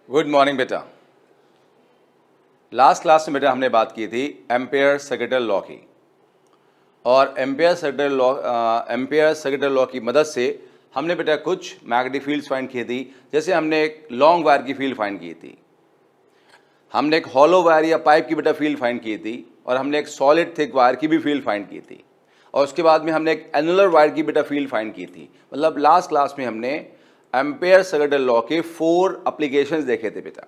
Good morning बेटा। Last class में बेटा हमने बात की थी एम्पेयर सेकेंडरी लॉ की, और एम्पेयर सेकेंडरी लॉ की मदद से हमने बेटा कुछ मैग्नेटिक फील्ड्स फाइंड की थी। जैसे हमने एक लॉन्ग वायर की फील्ड फाइंड की थी, हमने एक हॉलो वायर या पाइप की बेटा फील्ड फाइंड की थी, और हमने एक सॉलिड थिक वायर की भी फील्ड फाइंड की थी, और उसके बाद में हमने एक एनुलर वायर की बेटा फील्ड फाइंड की थी। मतलब लास्ट क्लास में हमने एम्पेयर सेकेंडरी लॉ के 4 एप्लीकेशंस देखे थे बेटा।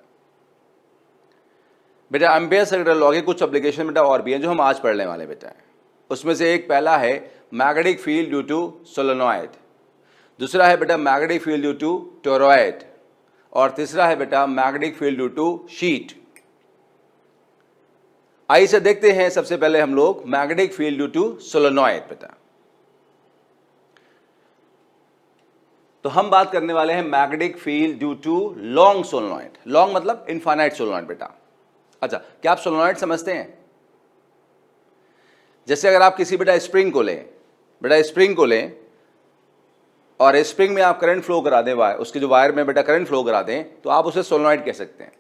एम्पेयर सेकेंडरी लॉ के कुछ एप्लीकेशन बेटा और भी हैं जो हम आज पढ़ने वाले बेटा हैं। उसमें से एक पहला है magnetic field due to solenoid, दूसरा है बेटा magnetic field due to toroid, और तीसरा है बेटा magnetic field due to sheet. आइए से देखते हैं सबसे पहले हम लोग magnetic field due to solenoid बेटा। तो हम बात करने वाले हैं magnetic field due to long solenoid. Long मतलब इनफाइनाइट सोलेनॉइड बेटा। अच्छा, क्या आप सोलेनॉइड समझते हैं? जैसे अगर आप किसी बेटा स्प्रिंग को लें, और स्प्रिंग में आप करंट फ्लो करा दें, उसके जो वायर में बेटा करंट फ्लो करा दें, तो आप उसे सोलेनॉइड कह सकते हैं।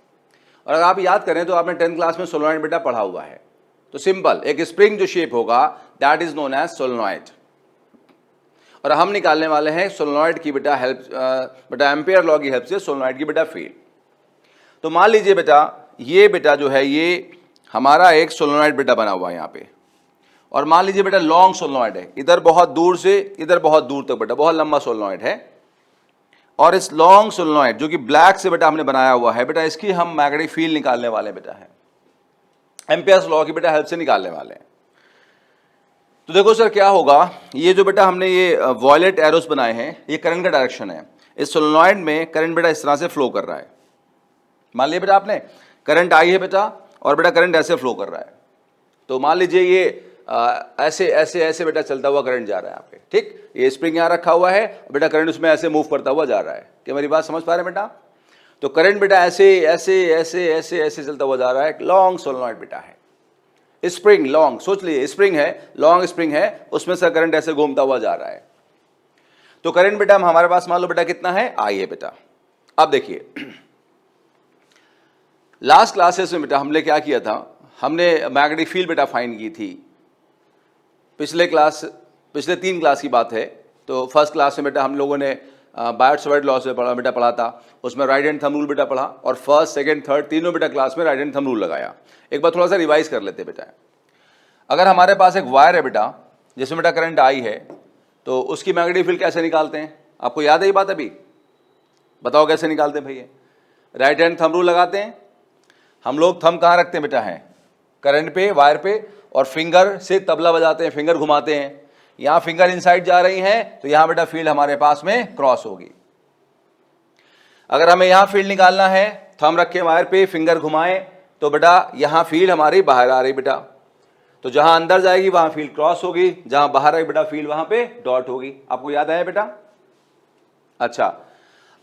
और अगर आप याद करें तो आपने 10th क्लास में सोलेनॉइड बेटा पढ़ा हुआ है। तो सिंपल, एक स्प्रिंग जो शेप होगा that is known as solenoid. और हम निकालने वाले हैं सोलेनॉइड की बेटा एम्पेयर लॉ की हेल्प से सोलेनॉइड की बेटा फील्ड। तो मान लीजिए बेटा ये बेटा जो है ये हमारा एक सोलेनॉइड बेटा बना हुआ है यहाँ पे, और मान लीजिए बेटा लॉन्ग सोलेनॉइड है, इधर बहुत दूर से इधर बहुत दूर तक बेटा बहुत लंबा सोलेनॉइड है। और इस लॉन्ग सोलेनॉइड जो कि ब्लैक से बेटा हमने बनाया हुआ है बेटा, इसकी हम मैग्नेटिक फील्ड निकालने वाले बेटा है, एम्पेयर्स लॉ की बेटा हेल्प से निकालने वाले हैं। तो देखो सर क्या होगा, ये जो बेटा हमने ये वॉयलेट एरोस बनाए हैं, ये करंट का डायरेक्शन है। इस सोलेनॉइड में करंट बेटा इस तरह से फ्लो कर रहा है। मान लीजिए बेटा आपने करंट आई है बेटा, और बेटा करंट ऐसे फ्लो कर रहा है। तो मान लीजिए ये ऐसे ऐसे ऐसे बेटा चलता हुआ करंट जा रहा है यहाँ पे, ठीक। ये स्प्रिंग यहाँ रखा हुआ है, बेटा करंट उसमें ऐसे मूव करता हुआ जा रहा है। क्या मेरी बात समझ पा रहे हैं बेटा? तो करंट बेटा ऐसे ऐसे ऐसे ऐसे ऐसे चलता हुआ जा रहा है। लॉन्ग सोलेनॉइड बेटा है, स्प्रिंग लॉन्ग, सोच लीजिए स्प्रिंग है, लॉन्ग स्प्रिंग है, उसमें से करंट ऐसे घूमता हुआ जा रहा है। तो करंट बेटा हमारे पास मान लो बेटा कितना है, आई है बेटा। अब देखिए लास्ट क्लासेस में बेटा हमने क्या किया था, हमने मैग्नेटिक फील्ड बेटा फाइंड की थी। पिछले 3 क्लास की बात है। तो फर्स्ट क्लास में बेटा हम लोगों ने बायोट-सवार्ट लॉ से पढ़ा था, उसमें राइट हैंड थंब रूल बेटा पढ़ा, और फर्स्ट सेकंड थर्ड तीनों बेटा क्लास में राइट हैंड थंब रूल लगाया। एक बार थोड़ा सा रिवाइज कर लेते बेटा। अगर हमारे पास एक वायर है बेटा जिसमें बेटा करंट आई है, तो उसकी मैग्नेटिक फील्ड कैसे निकालते हैं? आपको याद है ये बात? अभी बताओ कैसे निकालते हैं भैया? राइट हैंड थंब रूल लगाते हैं। हम लोग थंब कहाँ रखते हैं बेटा? है करंट पे, वायर पे, और फिंगर से तबला बजाते हैं, फिंगर घुमाते हैं। यहाँ फिंगर इनसाइड जा रही हैं तो यहाँ बेटा फील्ड हमारे पास में क्रॉस होगी। अगर हमें यहाँ फील्ड निकालना है, थंब रखे वायर पे, फिंगर घुमाएं, तो बेटा यहाँ फील्ड हमारी बाहर आ रही बेटा। तो जहां अंदर जाएगी वहां फील्ड क्रॉस होगी, जहां बाहर आएगी बेटा फील्ड वहां पे डॉट होगी। आपको याद आया बेटा? अच्छा,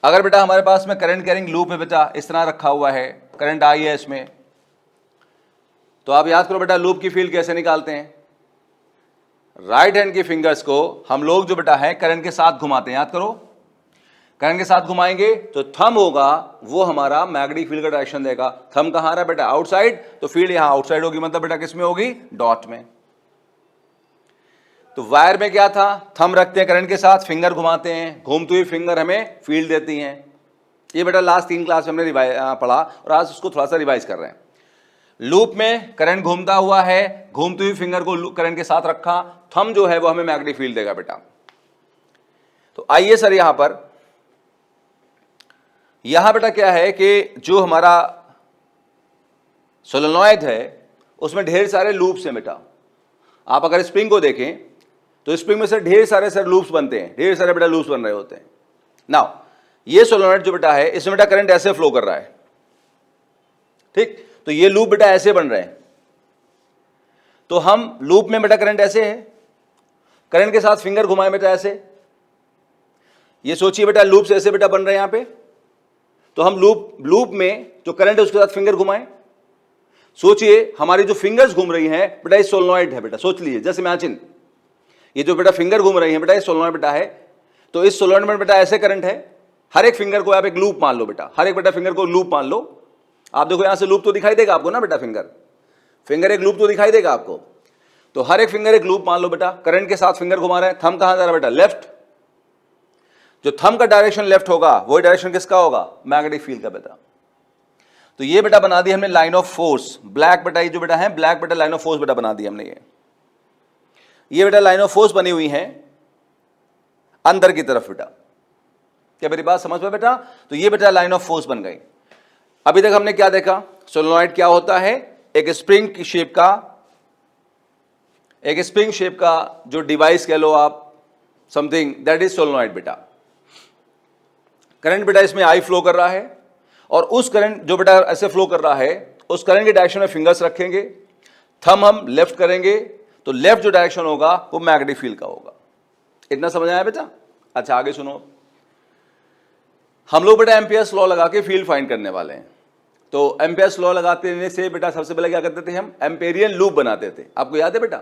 अगर बेटा हमारे पास में करंट कैरिंग लूप है बेटा, इस तरह रखा हुआ है, करंट आई है इसमें, तो आप याद करो बेटा लूप की फील्ड कैसे निकालते हैं। राइट हैंड की फिंगर्स को हम लोग जो बेटा है करंट के साथ घुमाते हैं। याद करो, करंट के साथ घुमाएंगे तो थंब होगा वो हमारा मैग्नेटिक फील्ड का डायरेक्शन देगा। थंब कहां आ रहा है बेटा? आउटसाइड, तो फील्ड यहां आउटसाइड होगी, मतलब बेटा किस में होगी? डॉट में। तो वायर में क्या था, थंब रखते हैं करंट के साथ, फिंगर घुमाते हैं, घूमती हुई फिंगर हमें फील्ड देती हैं। ये बेटा लास्ट 3 क्लास में हमने पढ़ा, और आज उसको थोड़ा सा रिवाइज कर रहे हैं। लूप में करंट घूमता हुआ है, घूमती हुई फिंगर को करंट के साथ रखा, थंब जो है वो हमें मैग्नेटिक फील्ड देगा बेटा। तो आइए सर यहां बेटा क्या है कि जो हमारा सोलेनॉइड है उसमें ढेर सारे लूप्स हैं बेटा। आप अगर स्प्रिंग को देखें तो स्प्रिंग में से ढेर सारे सर लूप्स बनते हैं, ढेर सारे बेटा लूप्स बन रहे होते हैं। नाउ ये सोलेनॉइड जो बेटा है इसमें बेटा करंट ऐसे फ्लो कर रहा है, ठीक। तो ये लूप बेटा ऐसे बन रहे हैं। तो हम लूप में बेटा करंट ऐसे है, करंट के साथ फिंगर घुमाए बेटा ऐसे। ये सोचिए बेटा लूप्स ऐसे बेटा बन रहे हैं यहां पे। तो हम लूप में जो करंट है उसके साथ फिंगर घुमाएं। सोचिए हमारी जो फिंगर्स घूम रही हैं बेटा ये सोलेनॉइड है बेटा। सोच लीजिए, जैसे इमेजिन ये जो बेटा फिंगर घूम रही है बेटा ये सोलेनॉइड बेटा है। तो इस सोलेनॉइड में बेटा ऐसे करंट है, हर एक फिंगर को आप एक लूप मान लो बेटा, हर एक बेटा फिंगर को लूप मान लो। आप देखो यहां से लूप तो दिखाई देगा आपको ना बेटा, फिंगर एक लूप तो दिखाई देगा आपको। तो हर एक फिंगर एक लूप मान लो बेटा, करंट के साथ फिंगर घुमा रहे हैं। थंब कहां जा रहा है बेटा? लेफ्ट। जो थंब का डायरेक्शन लेफ्ट होगा वही डायरेक्शन किसका होगा? मैग्नेटिक फील्ड का बेटा। तो ये बेटा बना दी हमने लाइन ऑफ फोर्स, ब्लैक बेटा, ये जो बेटा है ब्लैक बेटा लाइन ऑफ फोर्स बेटा बना दी हमने। ये बेटा लाइन ऑफ फोर्स बनी हुई है अंदर की तरफ बेटा। क्या मेरी बात समझ में बेटा? तो ये बेटा लाइन ऑफ फोर्स बन गई। अभी तक हमने क्या देखा? सोलेनॉइड क्या होता है? एक स्प्रिंग की शेप का, एक स्प्रिंग शेप का जो डिवाइस कह लो आप, समथिंग दैट इज सोलेनॉइड बेटा। करंट बेटा इसमें आई फ्लो कर रहा है, और उस करंट जो बेटा ऐसे फ्लो कर रहा है, उस करंट के डायरेक्शन में फिंगर्स रखेंगे, थंब हम लेफ्ट करेंगे, तो लेफ्ट जो डायरेक्शन होगा वो मैग्नेटिक फील्ड का होगा। इतना समझ आया बेटा? अच्छा आगे सुनो, हम लोग बेटा एम्पियर्स लॉ लगा के फील्ड फाइंड करने वाले हैं। तो एम्पियर्स लॉ लगाते से बेटा सबसे पहले क्या करते थे? हम एम्पेरियन लूप बनाते थे। आपको याद है बेटा?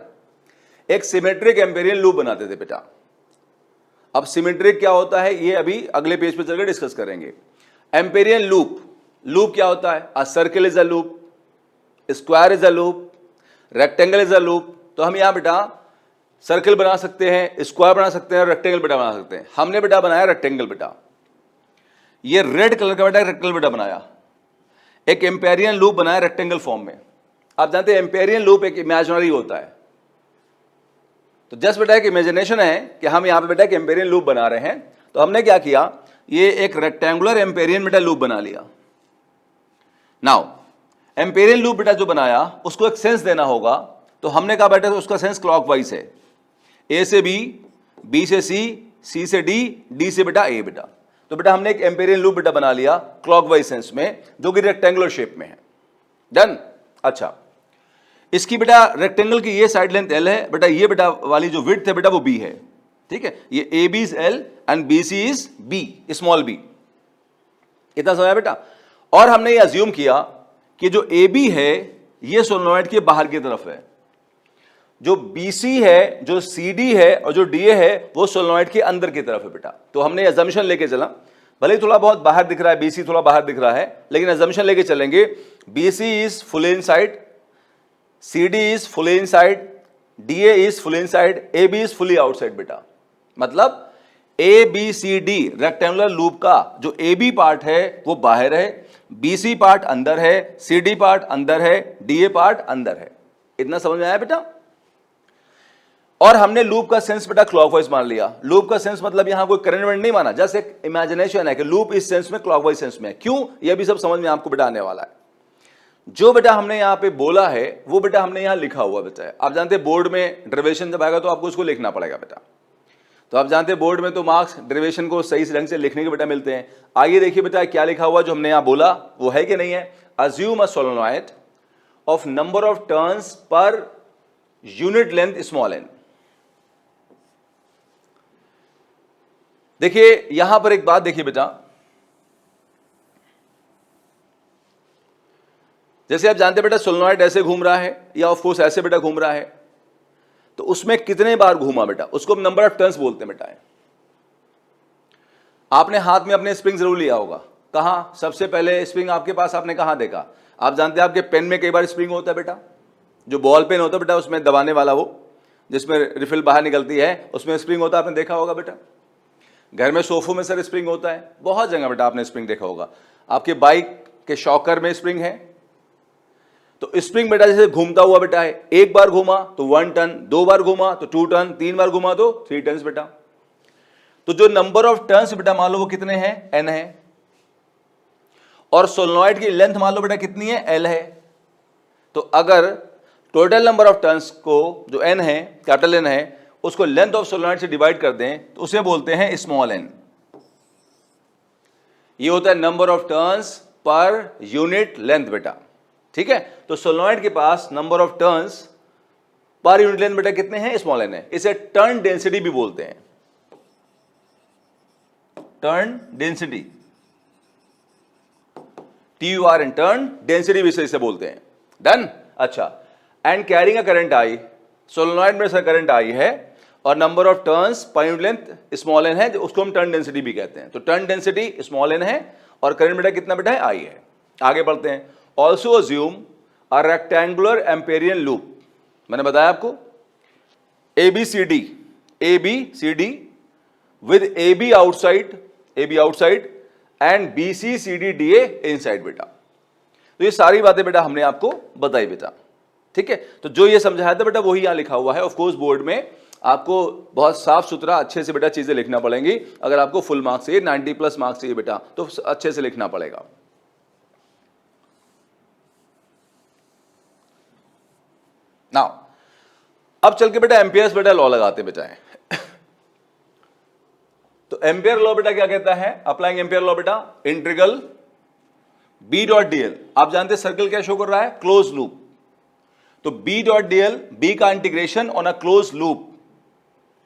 एक सिमेट्रिक एम्पेरियन लूप बनाते थे बेटा। अब सिमेट्रिक क्या होता है ये अभी अगले पेज पे चलकर डिस्कस करेंगे। एम्पेरियन लूप, लूप क्या होता है? A circle is a loop, square is a loop, rectangle is a loop. तो हम यहां बेटा सर्कल बना सकते हैं, स्क्वायर बना सकते हैं, रेक्टेंगल बेटा बना सकते हैं। हमने बेटा बनाया रेक्टेंगल बेटा। ये रेड कलर का बेटा रेक्टेंगल बेटा बनाया, एक एम्पेरियन लूप बनाया रेक्टेंगल फॉर्म में। आप जानते हैं एम्पेरियन लूप एक इमेजिनरी होता है। तो जस्ट बेटा एक इमेजिनेशन है कि हम यहां पे बेटा एक एम्पेरियन लूप बना रहे हैं। तो हमने क्या किया? ये एक रेक्टेंगुलर एम्पेरियन बेटा लूप बना लिया। नाउ एम्पेरियन लूप बेटा जो बनाया उसको एक सेंस देना होगा। तो हमने कहा बेटा तो उसका सेंस क्लॉकवाइज है, ए से बी, बी से सी से डी, डी से बेटा ए बेटा। तो बेटा हमने एक एम्पेरियन लूप बेटा बना लिया क्लॉकवाइज सेंस में, जो कि रेक्टेंगुलर शेप में है। डन। अच्छा, इसकी बेटा रेक्टेंगल की ये साइड लेंथ एल है बेटा, ये बेटा वाली जो विड्थ है बेटा वो बी है। ठीक है, ये A B is L and B C is B, small B. इतना समझा बेटा? और हमने ये अज्यूम किया कि जो ए बी है ये सोलेनॉइड के बाहर की तरफ है, जो BC है, जो CD है और जो DA है वो सोलेनॉइड के अंदर की तरफ है बेटा। तो हमने अजम्पशन लेके चला, भले थोड़ा बहुत बाहर दिख रहा है, BC थोड़ा बाहर दिख रहा है, लेकिन अजम्पशन लेके चलेंगे BC is full inside, CD is full inside, DA is full inside, AB is fully outside बेटा। मतलब ABCD रेक्टेंगुलर लूप का जो AB पार्ट है वो बाहर है, BC पार्ट अंदर है, CD पार्ट अंदर है, DA पार्ट अंदर है। इतना समझ में आया बेटा? और हमने लूप का सेंस बेटा क्लॉकवाइज मान लिया। लूप का सेंस मतलब यहां कोई करंट वरंट नहीं माना, जस्ट एक इमेजिनेशन है कि लूप इस सेंस में क्लॉकवाइज सेंस में है। क्यों? यह भी सब समझ में आपको बेटा आने वाला है। जो बेटा हमने यहां पे बोला है वो बेटा हमने यहां लिखा हुआ बेटा है। आप जानते हैं बोर्ड में डेरिवेशन जब आएगा तो आपको उसको लिखना पड़ेगा बेटा। तो आप जानते हैं बोर्ड में तो मार्क्स डेरिवेशन को सही ढंग से लिखने के बेटा मिलते हैं। आइए देखिए बेटा क्या लिखा हुआ जो हमने यहां बोला वो है कि नहीं है। Assume a solenoid of number of turns per unit length small N. देखिए यहां पर एक बात देखिए बेटा, जैसे आप जानते बेटा सोलेनॉइड ऐसे घूम रहा है या ऑफ कोर्स ऐसे बेटा घूम रहा है, तो उसमें कितने बार घूमा बेटा उसको नंबर ऑफ टर्न्स बोलते हैं बेटा। आपने हाथ में अपने स्प्रिंग जरूर लिया होगा। कहां? सबसे पहले स्प्रिंग आपके पास आपने कहां देखा? आप जानते हैं आपके पेन में कई बार स्प्रिंग होता है बेटा, जो बॉल पेन होता है बेटा उसमें दबाने वाला, वो जिसमें रिफिल बाहर निकलती है उसमें स्प्रिंग होता है, आपने देखा होगा बेटा। घर में सोफों में सर स्प्रिंग होता है, बहुत जगह बेटा आपने स्प्रिंग देखा होगा। आपके बाइक के शॉकर में स्प्रिंग है। तो स्प्रिंग बेटा जैसे घूमता हुआ बेटा है, एक बार घूमा तो 1 टन, 2 बार घूमा तो 2 टन, 3 बार घूमा तो 3 टन बेटा। तो जो नंबर ऑफ टर्न्स बेटा मान लो वो कितने हैं? n है। और सोलेनॉइड की लेंथ मान लो बेटा कितनी है? l है। तो अगर टोटल नंबर ऑफ टर्न्स को जो n है, कैपिटल N है, उसको लेंथ ऑफ सोलेनॉइड से डिवाइड कर दें तो उसे बोलते हैं स्मॉल n। ये होता है number of turns per unit length बेटा। ठीक है, तो सोलेनॉइड के पास number of turns per unit length बेटा कितने हैं? स्मॉल n है। इसे टर्न डेंसिटी भी बोलते हैं, turn density, TURN, turn density भी इसे बोलते हैं। डन। अच्छा, and carrying a current I, solenoid में से करंट आई है और number of turns per unit length small N है, उसको हम टर्न डेंसिटी भी कहते हैं। तो टर्न डेंसिटी स्मॉल एन है और करंट बेटा कितना बेटा है, आई है। आगे बढ़ते हैं। Also assume a rectangular Amperian loop, मैंने बताया आपको ABCD with AB outside and BCCDDA inside बेटा। तो ये सारी बातें बेटा हमने आपको बताई बेटा, ठीक है। तो जो ये समझाया था बेटा वही यहां लिखा हुआ है। ऑफ कोर्स बोर्ड में आपको बहुत साफ सुथरा अच्छे से बेटा चीजें लिखना पड़ेंगी। अगर आपको फुल मार्क्स चाहिए, 90+ मार्क्स चाहिए बेटा, तो अच्छे से लिखना पड़ेगा। नाउ अब चल के बेटा एम्पियर्स बेटा लॉ लगाते बेटा है। तो एम्पियर लॉ बेटा क्या कहता है, अप्लाइंग एम्पियर लॉ बेटा, इंटीग्रल B डॉट डीएल, आप जानते हैं सर्कल क्या शो कर रहा है, क्लोज लूप। तो B डॉट डीएल, B का integration on a close loop,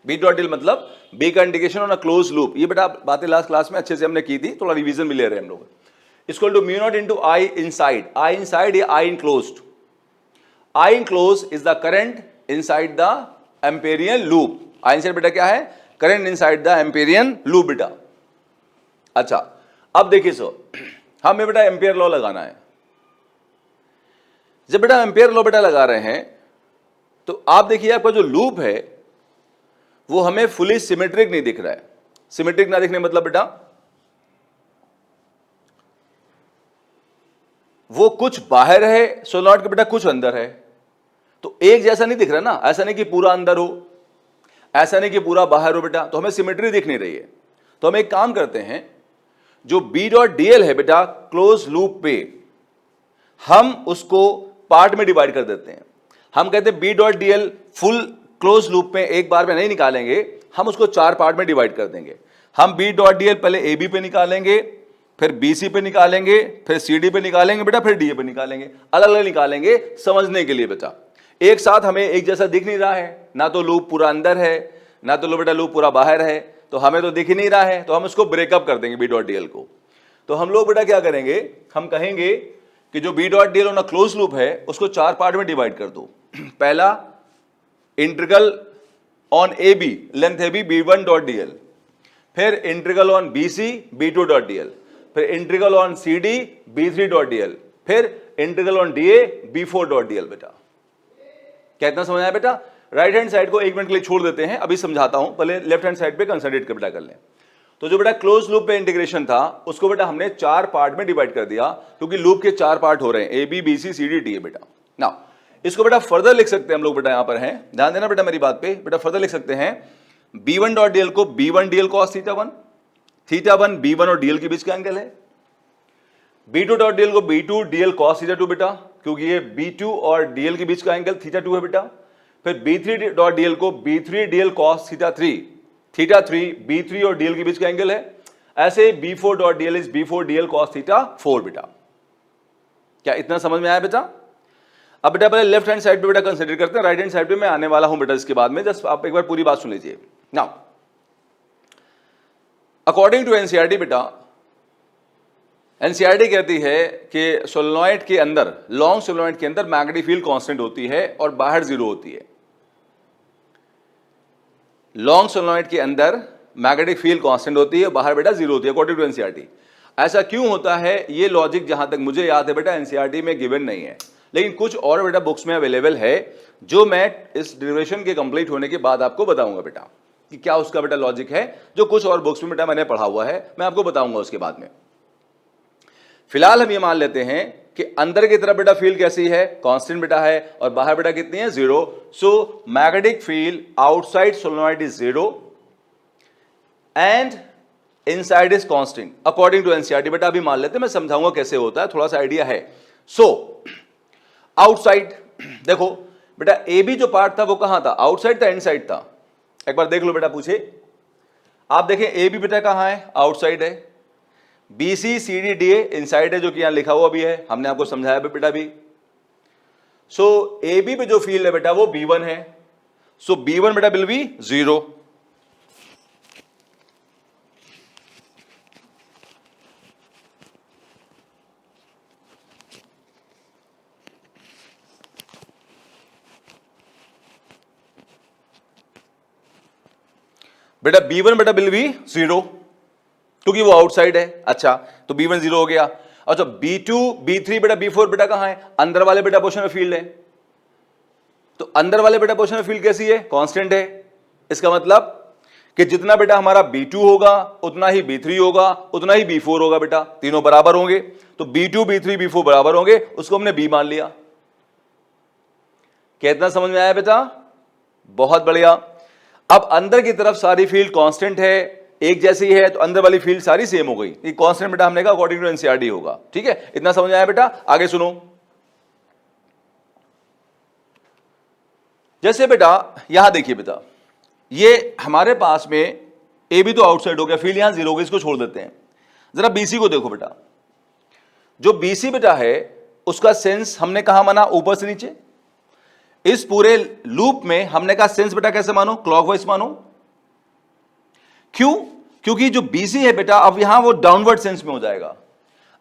B dot DL मतलब B का integration on a close loop. ये बेटा बातें लास्ट क्लास में अच्छे से हमने की थी, थोड़ा रिवीजन भी ले रहे हैं हम लोग। Equal to mu not into I inside, I inside या I enclosed. I enclosed is the current inside the amperian loop. I inside बेटा क्या है, current inside the amperian loop बेटा। अच्छा अब देखिए सो, हमें बेटा एम्पियर लॉ लगाना है। जब बेटा एम्पियर लॉ बेटा लगा रहे हैं तो आप देखिए आपका जो लूप है वो हमें फुली सिमेट्रिक नहीं दिख रहा है। सिमेट्रिक ना दिखने मतलब बेटा वो कुछ बाहर है सोलनॉइड के बेटा, कुछ अंदर है। तो एक जैसा नहीं दिख रहा ना, ऐसा नहीं कि पूरा अंदर हो, ऐसा नहीं कि पूरा बाहर हो बेटा, तो हमें सिमेट्री दिख नहीं रही है। तो हम एक काम करते हैं, जो B डॉट डीएल है बेटा क्लोज लूप पे, हम उसको पार्ट में डिवाइड कर देते हैं। हम कहते हैं B dot DL full close loop में एक बार में नहीं निकालेंगे, हम उसको 4 पार्ट में डिवाइड कर देंगे। हम B डॉट डीएल पहले AB पे निकालेंगे, फिर BC पे निकालेंगे, फिर CD पे निकालेंगे बेटा, फिर DA पे निकालेंगे। अलग अलग निकालेंगे समझने के लिए बेटा। एक साथ हमें एक जैसा दिख नहीं रहा है, ना तो लूप पूरा अंदर है, ना तो बेटा लूप पूरा बाहर है, तो हमें तो दिख ही नहीं रहा है, तो हम उसको ब्रेकअप कर देंगे B डॉट डीएल को। तो हम लोग बेटा क्या करेंगे, हम कहेंगे कि जो B dot DL on a close loop है उसको 4 पार्ट में डिवाइड कर दो। पहला integral on AB, length AB B1 dot DL, फिर integral on BC B2 dot DL, फिर integral on CD B3 dot DL, फिर integral on DA B4 dot DL बेटा। क्या इतना समझ आया बेटा? राइट हैंड साइड को 1 मिनट के लिए छोड़ देते हैं, अभी समझाता हूं, पहले लेफ्ट हैंड साइड पे कंसंट्रेट बेटा कर लें। तो जो बेटा क्लोज लूप पे इंटीग्रेशन था उसको बेटा हमने 4 पार्ट में डिवाइड कर दिया, क्योंकि लूप के 4 पार्ट हो रहे हैं, AB BC CD DA बेटा। नाउ इसको बेटा फर्दर लिख सकते हैं हम लोग बेटा, यहां पर हैं, ध्यान देना बेटा मेरी बात पे। बेटा फर्दर लिख सकते हैं B1 डॉट डीएल को B1 DL cos थीटा1 B1 और DL के बीच का एंगल है। B2 डॉट डीएल को B2 DL cos थीटा2 बेटा, क्योंकि ये B2 और DL के बीच का एंगल थीटा2 है बेटा। फिर B3 डॉट डीएल को B3 DL cos थीटा3 B3 और DL के बीच का एंगल है। ऐसे B4 dot DL is B4 DL cos थीटा4 बेटा। क्या इतना समझ में आया बेटा? अब बेटा पहले लेफ्ट हैंड साइड पे बेटा कंसीडर करते हैं, राइट हैंड साइड पे मैं आने वाला हूं बेटा इसके बाद में, जस्ट आप एक बार पूरी बात सुन लीजिए। नाउ अकॉर्डिंग टू एनसीईआरटी बेटा, एनसीईआरटी कहती है कि सोलेनॉइड के अंदर, लॉन्ग सोलेनॉइड के अंदर मैग्नेटिक फील्ड कांस्टेंट होती है और बाहर 0 होती है। लॉन्ग सोलेनॉइड के अंदर मैग्नेटिक फील्ड कांस्टेंट होती है, बाहर बेटा 0 होती है अकॉर्डिंग टू एनसीईआरटी। ऐसा क्यों होता है, ये लॉजिक जहां तक मुझे याद है बेटा एनसीईआरटी में गिवन नहीं है, लेकिन कुछ और बेटा बुक्स में अवेलेबल है, जो मैं इस ड्यूरेशन के कंप्लीट होने के बाद आपको बताऊंगा बेटा कि क्या उसका बेटा लॉजिक है, जो कुछ और बुक्स में बेटा मैंने पढ़ा हुआ है, मैं आपको बताऊंगा उसके बाद में। फिलहाल हम ये मान लेते हैं कि अंदर की तरफ बेटा फील्ड कैसी है, कांस्टेंट बेटा है, और बाहर बेटा कितनी है, 0। So magnetic field outside solenoid is 0 and inside is constant according to NCERT बेटा। अभी मान लेते हैं, मैं समझाऊंगा कैसे होता है, थोड़ा सा आइडिया है। सो आउटसाइड देखो बेटा, ए बी जो पार्ट था वो कहां था, आउटसाइड था इनसाइड था, एक बार देख लो बेटा, पूछे आप देखें ए बी बेटा कहां है, आउटसाइड है। BC CD DA इनसाइड है, जो कि यहां लिखा हुआ भी है, हमने आपको समझाया भी बेटा भी। सो ए बी पे जो फील्ड है बेटा वो B1 है, सो B1 बेटा विल बी 0। बेटा B1 बेटा विल बी 0 क्योंकि वो आउटसाइड है। अच्छा, तो B1 0 हो गया। अच्छा, B2 B3 बेटा B4 बेटा कहां है? अंदर वाले बेटा पोर्शन में फील्ड है। तो अंदर वाले बेटा पोर्शन में फील्ड कैसी है? कांस्टेंट है। इसका मतलब कि जितना बेटा हमारा B2 होगा उतना ही B3 होगा, उतना ही B4 होगा बेटा, तीनों बराबर होंगे। तो B2 B3 B4 बराबर होंगे, उसको हमने B मान लिया। कितना समझ में आया बेटा? बहुत बढ़िया। अब अंदर की तरफ सारी फील्ड कांस्टेंट है, एक जैसी है, तो अंदर वाली फील्ड सारी सेम हो गई। ये कांस्टेंट बेटा हमने कहा अकॉर्डिंग टू एनसीईआरटी होगा। ठीक है, इतना समझ में आया बेटा? आगे सुनो। जैसे बेटा यहां देखिए बेटा, ये हमारे पास में ए भी तो आउटसाइड हो गया, फील्ड यहां 0 हो गई, इसको छोड़ देते हैं। जरा बीसी को देखो बेटा, जो बीसी बेटा है उसका सेंस हमने कहा माना? ऊपर से नीचे। इस पूरे लूप में हमने कहा सेंस बेटा कैसे मानो? क्लॉकवाइज मानो। क्यों? क्योंकि जो बीसी है बेटा अब यहां वो डाउनवर्ड सेंस में हो जाएगा।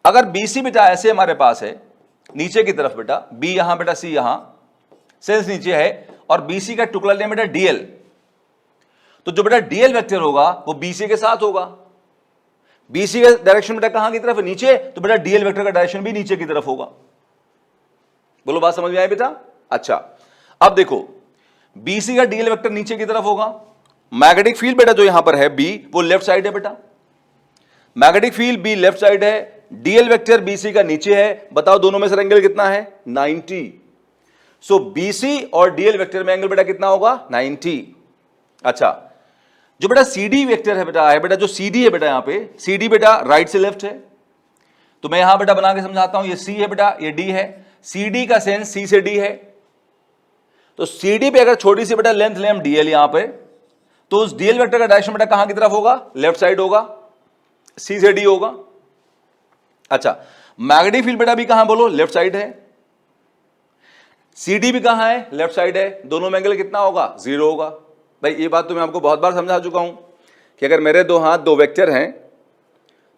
अगर बीसी बेटा ऐसे हमारे पास है नीचे की तरफ बेटा, बी यहां बेटा, सी यहां, सेंस नीचे है, और बीसी का टुकड़ा लिया बेटा डीएल, तो जो बेटा डीएल वेक्टर होगा वो बीसी के साथ होगा। बीसी का डायरेक्शन बेटा कहां की तरफ है? नीचे, तो बेटा डीएल वेक्टर का डायरेक्शन भी नीचे की तरफ होगा। बोलो बात समझ में आई बेटा? अच्छा, अब देखो बीसी का डीएल वेक्टर नीचे की तरफ होगा। मैग्नेटिक फील्ड बेटा जो यहां पर है बी, वो लेफ्ट साइड है बेटा। Magnetic field be left side है, डीएल वेक्टर बीसी का नीचे है। बताओ दोनों में से एंगल कितना है? 90। सो बीसी और डीएल वेक्टर में एंगल बेटा कितना होगा? 90। अच्छा, जो बेटा सीडी वेक्टर है बेटा जो सीडी है बेटा, यहां पे सीडी बेटा राइट से लेफ्ट है, तो मैं यहां बेटा बना के समझाता हूं। ये सी है बेटा, ये डी है। सीडी का सेंस सी से डी है, तो सीडी पे अगर छोटी सी बेटा लेंथ लें हम डीएल यहां पे, तो उस डीएल वेक्टर का डायरेक्शन बेटा कहां की तरफ होगा? लेफ्ट साइड होगा, सी से डी होगा। अच्छा, मैग्नेटिक फील्ड बेटा भी कहां बोलो? लेफ्ट साइड है। सीडी भी कहां है? लेफ्ट साइड है। दोनों में एंगल कितना होगा? 0 होगा। भाई ये बात तो मैं आपको बहुत बार समझा चुका हूं कि अगर मेरे दो हाथ दो वेक्टर हैं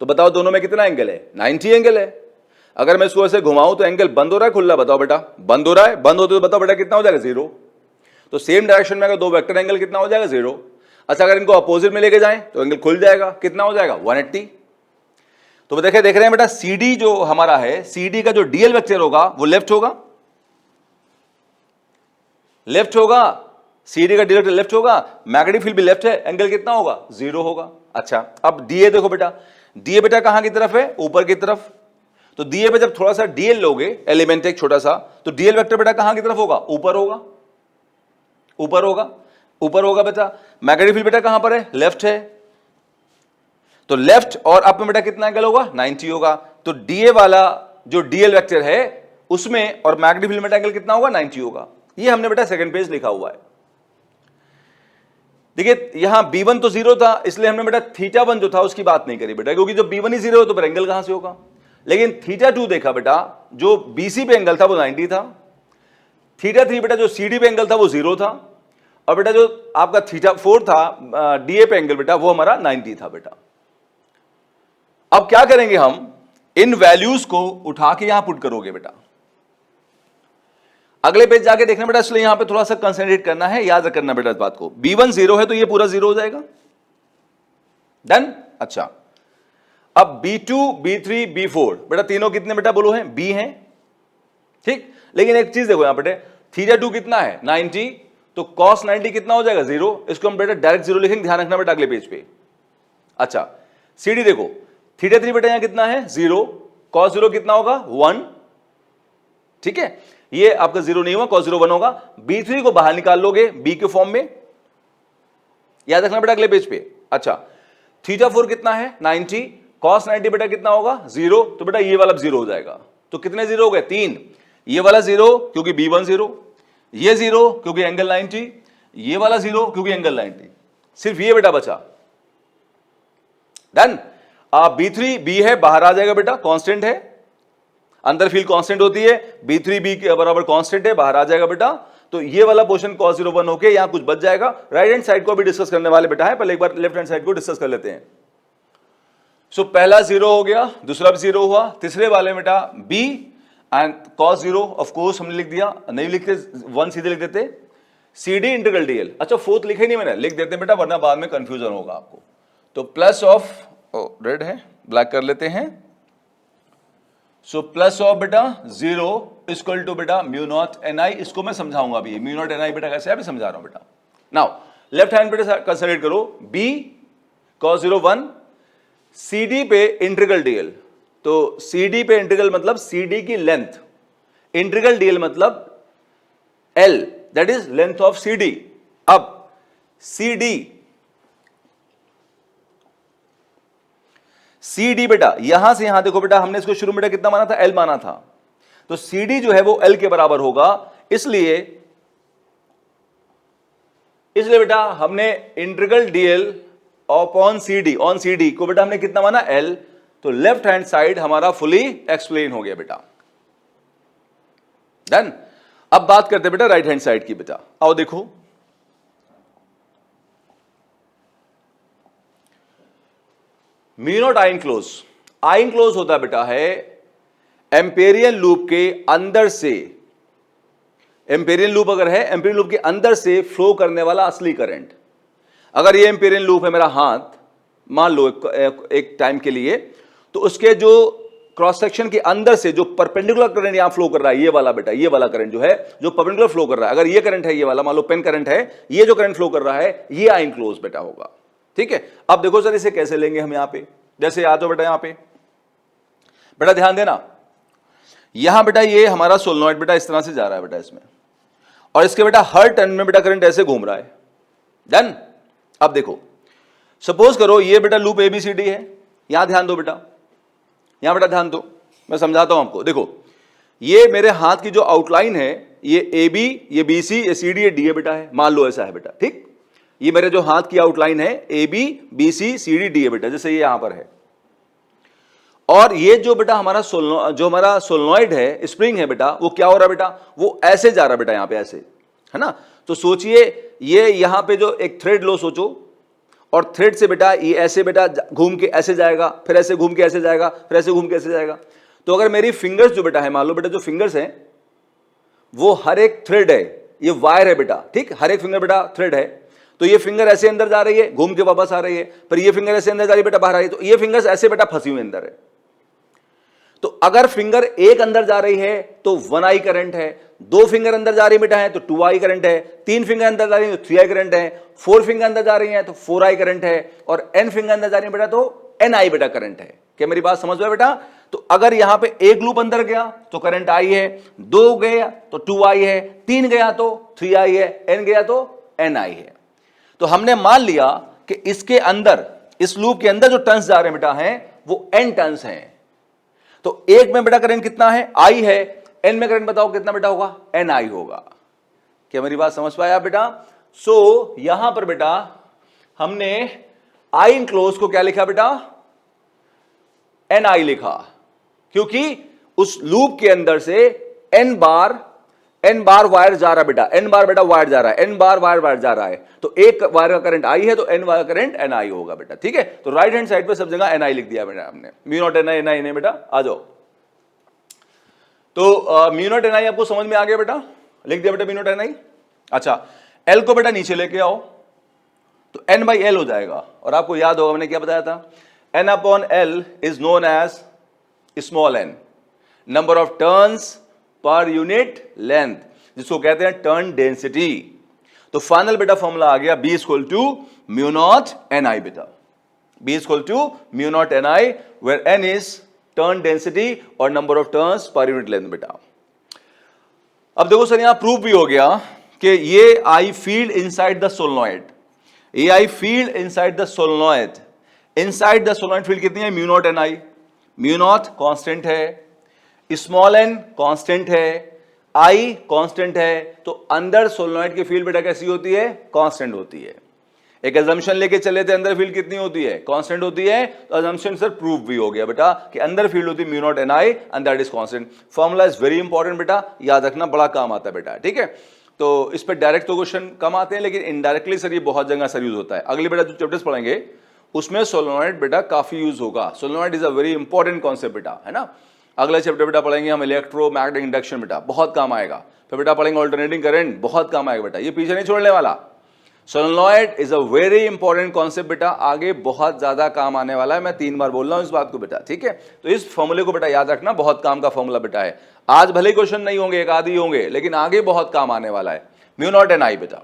तो बताओ दोनों में कितना एंगल है? 90 एंगल है। अगर मैं इसको ऐसे घुमाऊं तो एंगल बंद हो रहा है खुला? बताओ बेटा, बंद हो रहा है। बंद होते तो बताओ बेटा कितना हो जाएगा? 0। तो सेम डायरेक्शन में अगर दो वेक्टर एंगल कितना हो जाएगा? 0। अच्छा, अगर इनको अपोजिट में लेके जाएं तो एंगल खुल जाएगा, कितना हो जाएगा? 180। तो देख रहे हैं बेटा, सीडी जो हमारा है, सीडी का जो डीएल वेक्टर होगा वो लेफ्ट होगा, लेफ्ट होगा। सीडी का डीएल वेक्टर लेफ्ट होगा, मैग्नेटिक फील्ड भी लेफ्ट है, एंगल कितना होगा? 0 होगा। अच्छा, अब डीए देखो बेटा, डीए बेटा कहां की तरफ है? ऊपर की तरफ। तो डीए पे जब थोड़ा सा डीएल लोगे, एलिमेंट एक छोटा सा, तो डीएल वेक्टर बेटा कहां की तरफ होगा? ऊपर होगा, ऊपर होगा, ऊपर होगा बेटा। मैग्नेटिक फील्ड बेटा कहां पर है? लेफ्ट है, तो लेफ्ट और अप में बेटा कितना एंगल होगा? 90 होगा। तो डीए वाला जो डीएल वेक्टर है उसमें और मैग्नेटिक फील्ड में एंगल कितना होगा? 90 होगा। ये हमने बेटा सेकंड पेज लिखा हुआ है। देखिए यहां B1 तो 0 था, इसलिए हमने बेटा θ1 जो था उसकी बात नहीं करी बेटा, क्योंकि जब B1 ही 0 हो तो फिर एंगल कहां से होगा। लेकिन θ2 देखा बेटा, जो BC पे एंगल था वो 90 था। θ3 बेटा जो CD पे एंगल था वो 0 था, और बेटा जो आपका θ4 था DA पे एंगल बेटा वो हमारा 90 था बेटा। अब क्या करेंगे हम? इन वैल्यूज को उठा के यहां पुट करोगे बेटा। अगले पेज जाके देखना बेटा, इसलिए यहां पे थोड़ा सा कंसंट्रेट करना है, याद रखना बेटा इस बात को। B1 0 है तो ये पूरा 0 हो जाएगा। डन। अच्छा, अब B2 B3 B4 बेटा तीनों कितने बेटा बोलो हैं? B हैं, ठीक। लेकिन एक चीज देखो यहां बेटे, θ2 कितना है? 90, तो cos 90 कितना हो जाएगा? 0। इसको हम बेटा डायरेक्ट 0 लिखेंगे, ध्यान रखना बेटा अगले पेज पे। अच्छा, CD देखो, θ3 बेटा यहां कितना है? 0, cos 0 कितना होगा? 1, ठीक है। ये आपका 0 नहीं हुआ, cos 0 1 होगा। B3 को बाहर निकाल लोगे B के फॉर्म में, याद रखना बेटा अगले पेज पे। अच्छा, θ4 कितना है? 90, cos 90 बेटा कितना होगा? 0, तो बेटा ये वाला 0 हो जाएगा। तो कितने 0 हो गए? 3। ये वाला 0 क्योंकि B1 0, ये 0 क्योंकि एंगल 90, ये वाला 0 क्योंकि एंगल 90, सिर्फ ये बेटा बचा। डन। B3 B है, बाहर आ जाएगा बेटा, कांस्टेंट है, अंदर फील्ड कांस्टेंट होती है, B3 B के बराबर कांस्टेंट है, बाहर आ जाएगा बेटा। तो ये वाला पोर्शन cos 0 1 होके यहां कुछ बच जाएगा। राइट हैंड साइड को भी डिस्कस करने वाले बेटा है, पहले एक बार लेफ्ट हैंड साइड को डिस्कस कर लेते हैं। सो पहला 0 हो गया, दूसरा भी 0 हुआ, तीसरे वाले बेटा B and cos 0 of course हमने लिख दिया, नहीं लिखते 1 सीधे लिख देते। CD इंटीग्रल डीएल, अच्छा फोर्थ लिखे नहीं मैंने, लिख देते हैं बेटा वरना बाद में कंफ्यूजन होगा आपको। तो प्लस ऑफ, रेड है ब्लैक कर लेते हैं, सो प्लस ऑफ बेटा 0 इक्वल टू बेटा म्यू नॉट NI, इसको मैं समझाऊंगा अभी, म्यू नॉट NI बेटा कैसे है अभी समझा रहा हूं बेटा। नाउ लेफ्ट हैंड बेटा कंसिडर करो, B cos 0 1, CD पे इंटीग्रल डीएल, तो CD पे इंटीग्रल मतलब CD की लेंथ, इंटीग्रल डीएल मतलब L, that is length of CD। अब CD बेटा यहां से यहां देखो बेटा, हमने इसको शुरू में बेटा कितना माना था, L माना था, तो CD जो है वो L के बराबर होगा, इसलिए बेटा हमने integral DL upon CD on CD को बेटा हमने कितना माना, L, तो लेफ्ट हैंड साइड हमारा फुली एक्सप्लेन हो गया बेटा, डन। अब बात करते हैं बेटा राइट हैंड साइड की बेटा, आओ देखो, म्यू नॉट आई इनक्लोज होता बेटा है एम्पेरियन लूप के अंदर से, एम्पेरियन लूप अगर है, एम्पेरियन लूप के अंदर से फ्लो करने वाला असली करंट। अगर ये एम्पेरियन लूप है मेरा हाथ, मान लो एक टाइम के लिए, तो उसके जो क्रॉस सेक्शन के अंदर से जो परपेंडिकुलर करंट यहां फ्लो कर रहा है, ये वाला बेटा, ये वाला करंट जो है जो परपेंडिकुलर फ्लो कर रहा है, अगर ये करंट है ये वाला, मान लो पेन करंट है, ये जो करंट फ्लो कर रहा है ये आई इनक्लोज बेटा होगा, ठीक है। अब देखो सर इसे कैसे लेंगे हम, यहां पे जैसे आ जाओ बेटा, यहां पे बेटा ध्यान देना, यहां बेटा ये हमारा सोलेनॉइड बेटा इस तरह से जा रहा है बेटा इसमें, और इसके बेटा हर टर्न में बेटा करंट ऐसे घूम रहा है, डन। अब देखो सपोज करो ये बेटा लूप ABCD है, यहां ध्यान दो बेटा, यहां बेटा ध्यान दो, मैं समझाता हूं आपको। देखो ये मेरे हाथ की जो आउटलाइन है, ये AB, ये BC, ये CD, ये DA बेटा है, मान लो ऐसा है बेटा, ठीक। ये मेरे जो हाथ की आउटलाइन है AB, BC, CD, DA बेटा, जैसे ये यहां पर है, और ये जो बेटा हमारा सोलेनॉइड है, स्प्रिंग है बेटा, वो क्या हो रहा है बेटा, वो ऐसे जा रहा है बेटा, यहां पे ऐसे, है ना। तो सोचिए ये यहां पे जो एक थ्रेड लो सोचो, और थ्रेड से बेटा ये ऐसे बेटा घूम के ऐसे जाएगा, फिर ऐसे घूम के ऐसे जाएगा, फिर ऐसे घूम के ऐसे जाएगा। तो अगर मेरी फिंगर्स जो बेटा है, मान लो बेटा जो फिंगर्स हैं वो हर एक थ्रेड है, ये वायर है बेटा, ठीक, हर एक फिंगर बेटा थ्रेड है, तो ये फिंगर ऐसे अंदर जा रही है, घूम के वापस आ रही है, फिर ये फिंगर ऐसे अंदर जा रही है बेटा, बाहर आ रही है, तो ये फिंगर्स ऐसे बेटा फंसी हुई अंदर है। तो अगर फिंगर एक अंदर जा रही है तो 1I करंट है, 2 फिंगर अंदर जा रही बेटा है तो 2I करंट है, 3 फिंगर अंदर जा रही है तो 3I करंट है, 4 फिंगर अंदर जा रही है तो 4I करंट है, और n फिंगर अंदर जा रही है बेटा तो NI बेटा करंट है। क्या मेरी बात समझ में बेटा? तो अगर यहां पे एक लूप अंदर गया तो करंट I है, 2 गया तो 2I है, 3 गया तो 3I है, n गया तो NI है। तो हमने मान लिया कि इसके अंदर, इस लूप के अंदर जो टर्न्स जा रहे हैं बेटा हैं वो n टर्न्स हैं। तो एक में बेटा करंट कितना है, I है, n में करंट बताओ कितना बेटा होगा, NI होगा। क्या मेरी बात समझ पाया बेटा? सो यहां पर बेटा हमने I इनक्लोज को क्या लिखा बेटा, NI लिखा, क्योंकि उस लूप के अंदर से n बार वायर जा रहा है बेटा, n बार बेटा वायर जा रहा है, n बार वायर जा रहा है, तो एक वायर का करंट I है तो n वायर का करंट NI होगा बेटा, ठीक है। तो राइट हैंड साइड पे सब जगह NI लिख दिया बेटा हमने, म्यू नॉट NI नहीं बेटा, आ जाओ। तो म्यू नॉट NI आपको समझ में आ गया बेटा, लिख दिया बेटा म्यू नॉट NI। अच्छा L को बेटा नीचे लेके आओ तो n बाई L हो जाएगा, और आपको याद होगा मैंने क्या बताया था, n upon L is known as small n, number of turns per unit length, जिसको कहते हैं टर्न डेंसिटी। तो फाइनल बेटा फॉर्मूला आ गया B equal to mu not NI बेटा, B equal to mu not NI, where n is turn density और number of turns per unit length बेटा। अब देखो सर यहां प्रूव भी हो गया कि ये I field inside the solenoid, ये I field inside the solenoid, inside the solenoid field कितनी है, mu not NI, mu naught constant है, स्मॉल n कांस्टेंट है, I कांस्टेंट है, तो अंदर सोलेनॉइड की फील्ड बेटा कैसी होती है, कांस्टेंट होती है। एक अजम्पशन लेके चले थे अंदर फील्ड कितनी होती है, कांस्टेंट होती है, तो अजम्पशन सर प्रूव भी हो गया बेटा कि अंदर फील्ड होती है mu not NI and that is constant. Formula is very important बेटा, याद रखना, बड़ा काम आता है बेटा, ठीक है। तो इस पर डायरेक्ट तो क्वेश्चन कम आते हैं, लेकिन इनडायरेक्टली सर ये बहुत जगह सर यूज होता है। अगले बेटा जो चैप्टर्स पढ़ेंगे उसमें सोलेनॉइड बेटा काफी यूज होगा। Solenoid is a very important concept बेटा, है ना। अगले चैप्टर बेटा पढ़ेंगे हम इलेक्ट्रोमैग्नेटिक इंडक्शन, बेटा बहुत काम आएगा। फिर बेटा पढ़ेंगे ऑल्टरनेटिंग करंट, बहुत काम आएगा बेटा, ये पीछे नहीं छोड़ने वाला। Solenoid is a very important concept बेटा, आगे बहुत ज्यादा काम आने वाला है, मैं 3 बार बोल रहा हूं इस बात को बेटा, ठीक है। तो इस फॉर्मूले को बेटा याद रखना, बहुत काम का फॉर्मूला बेटा है। आज भले क्वेश्चन नहीं होंगे, एक आधी होंगे, लेकिन आगे बहुत काम आने वाला है। म्यू नॉट एन आई बेटा,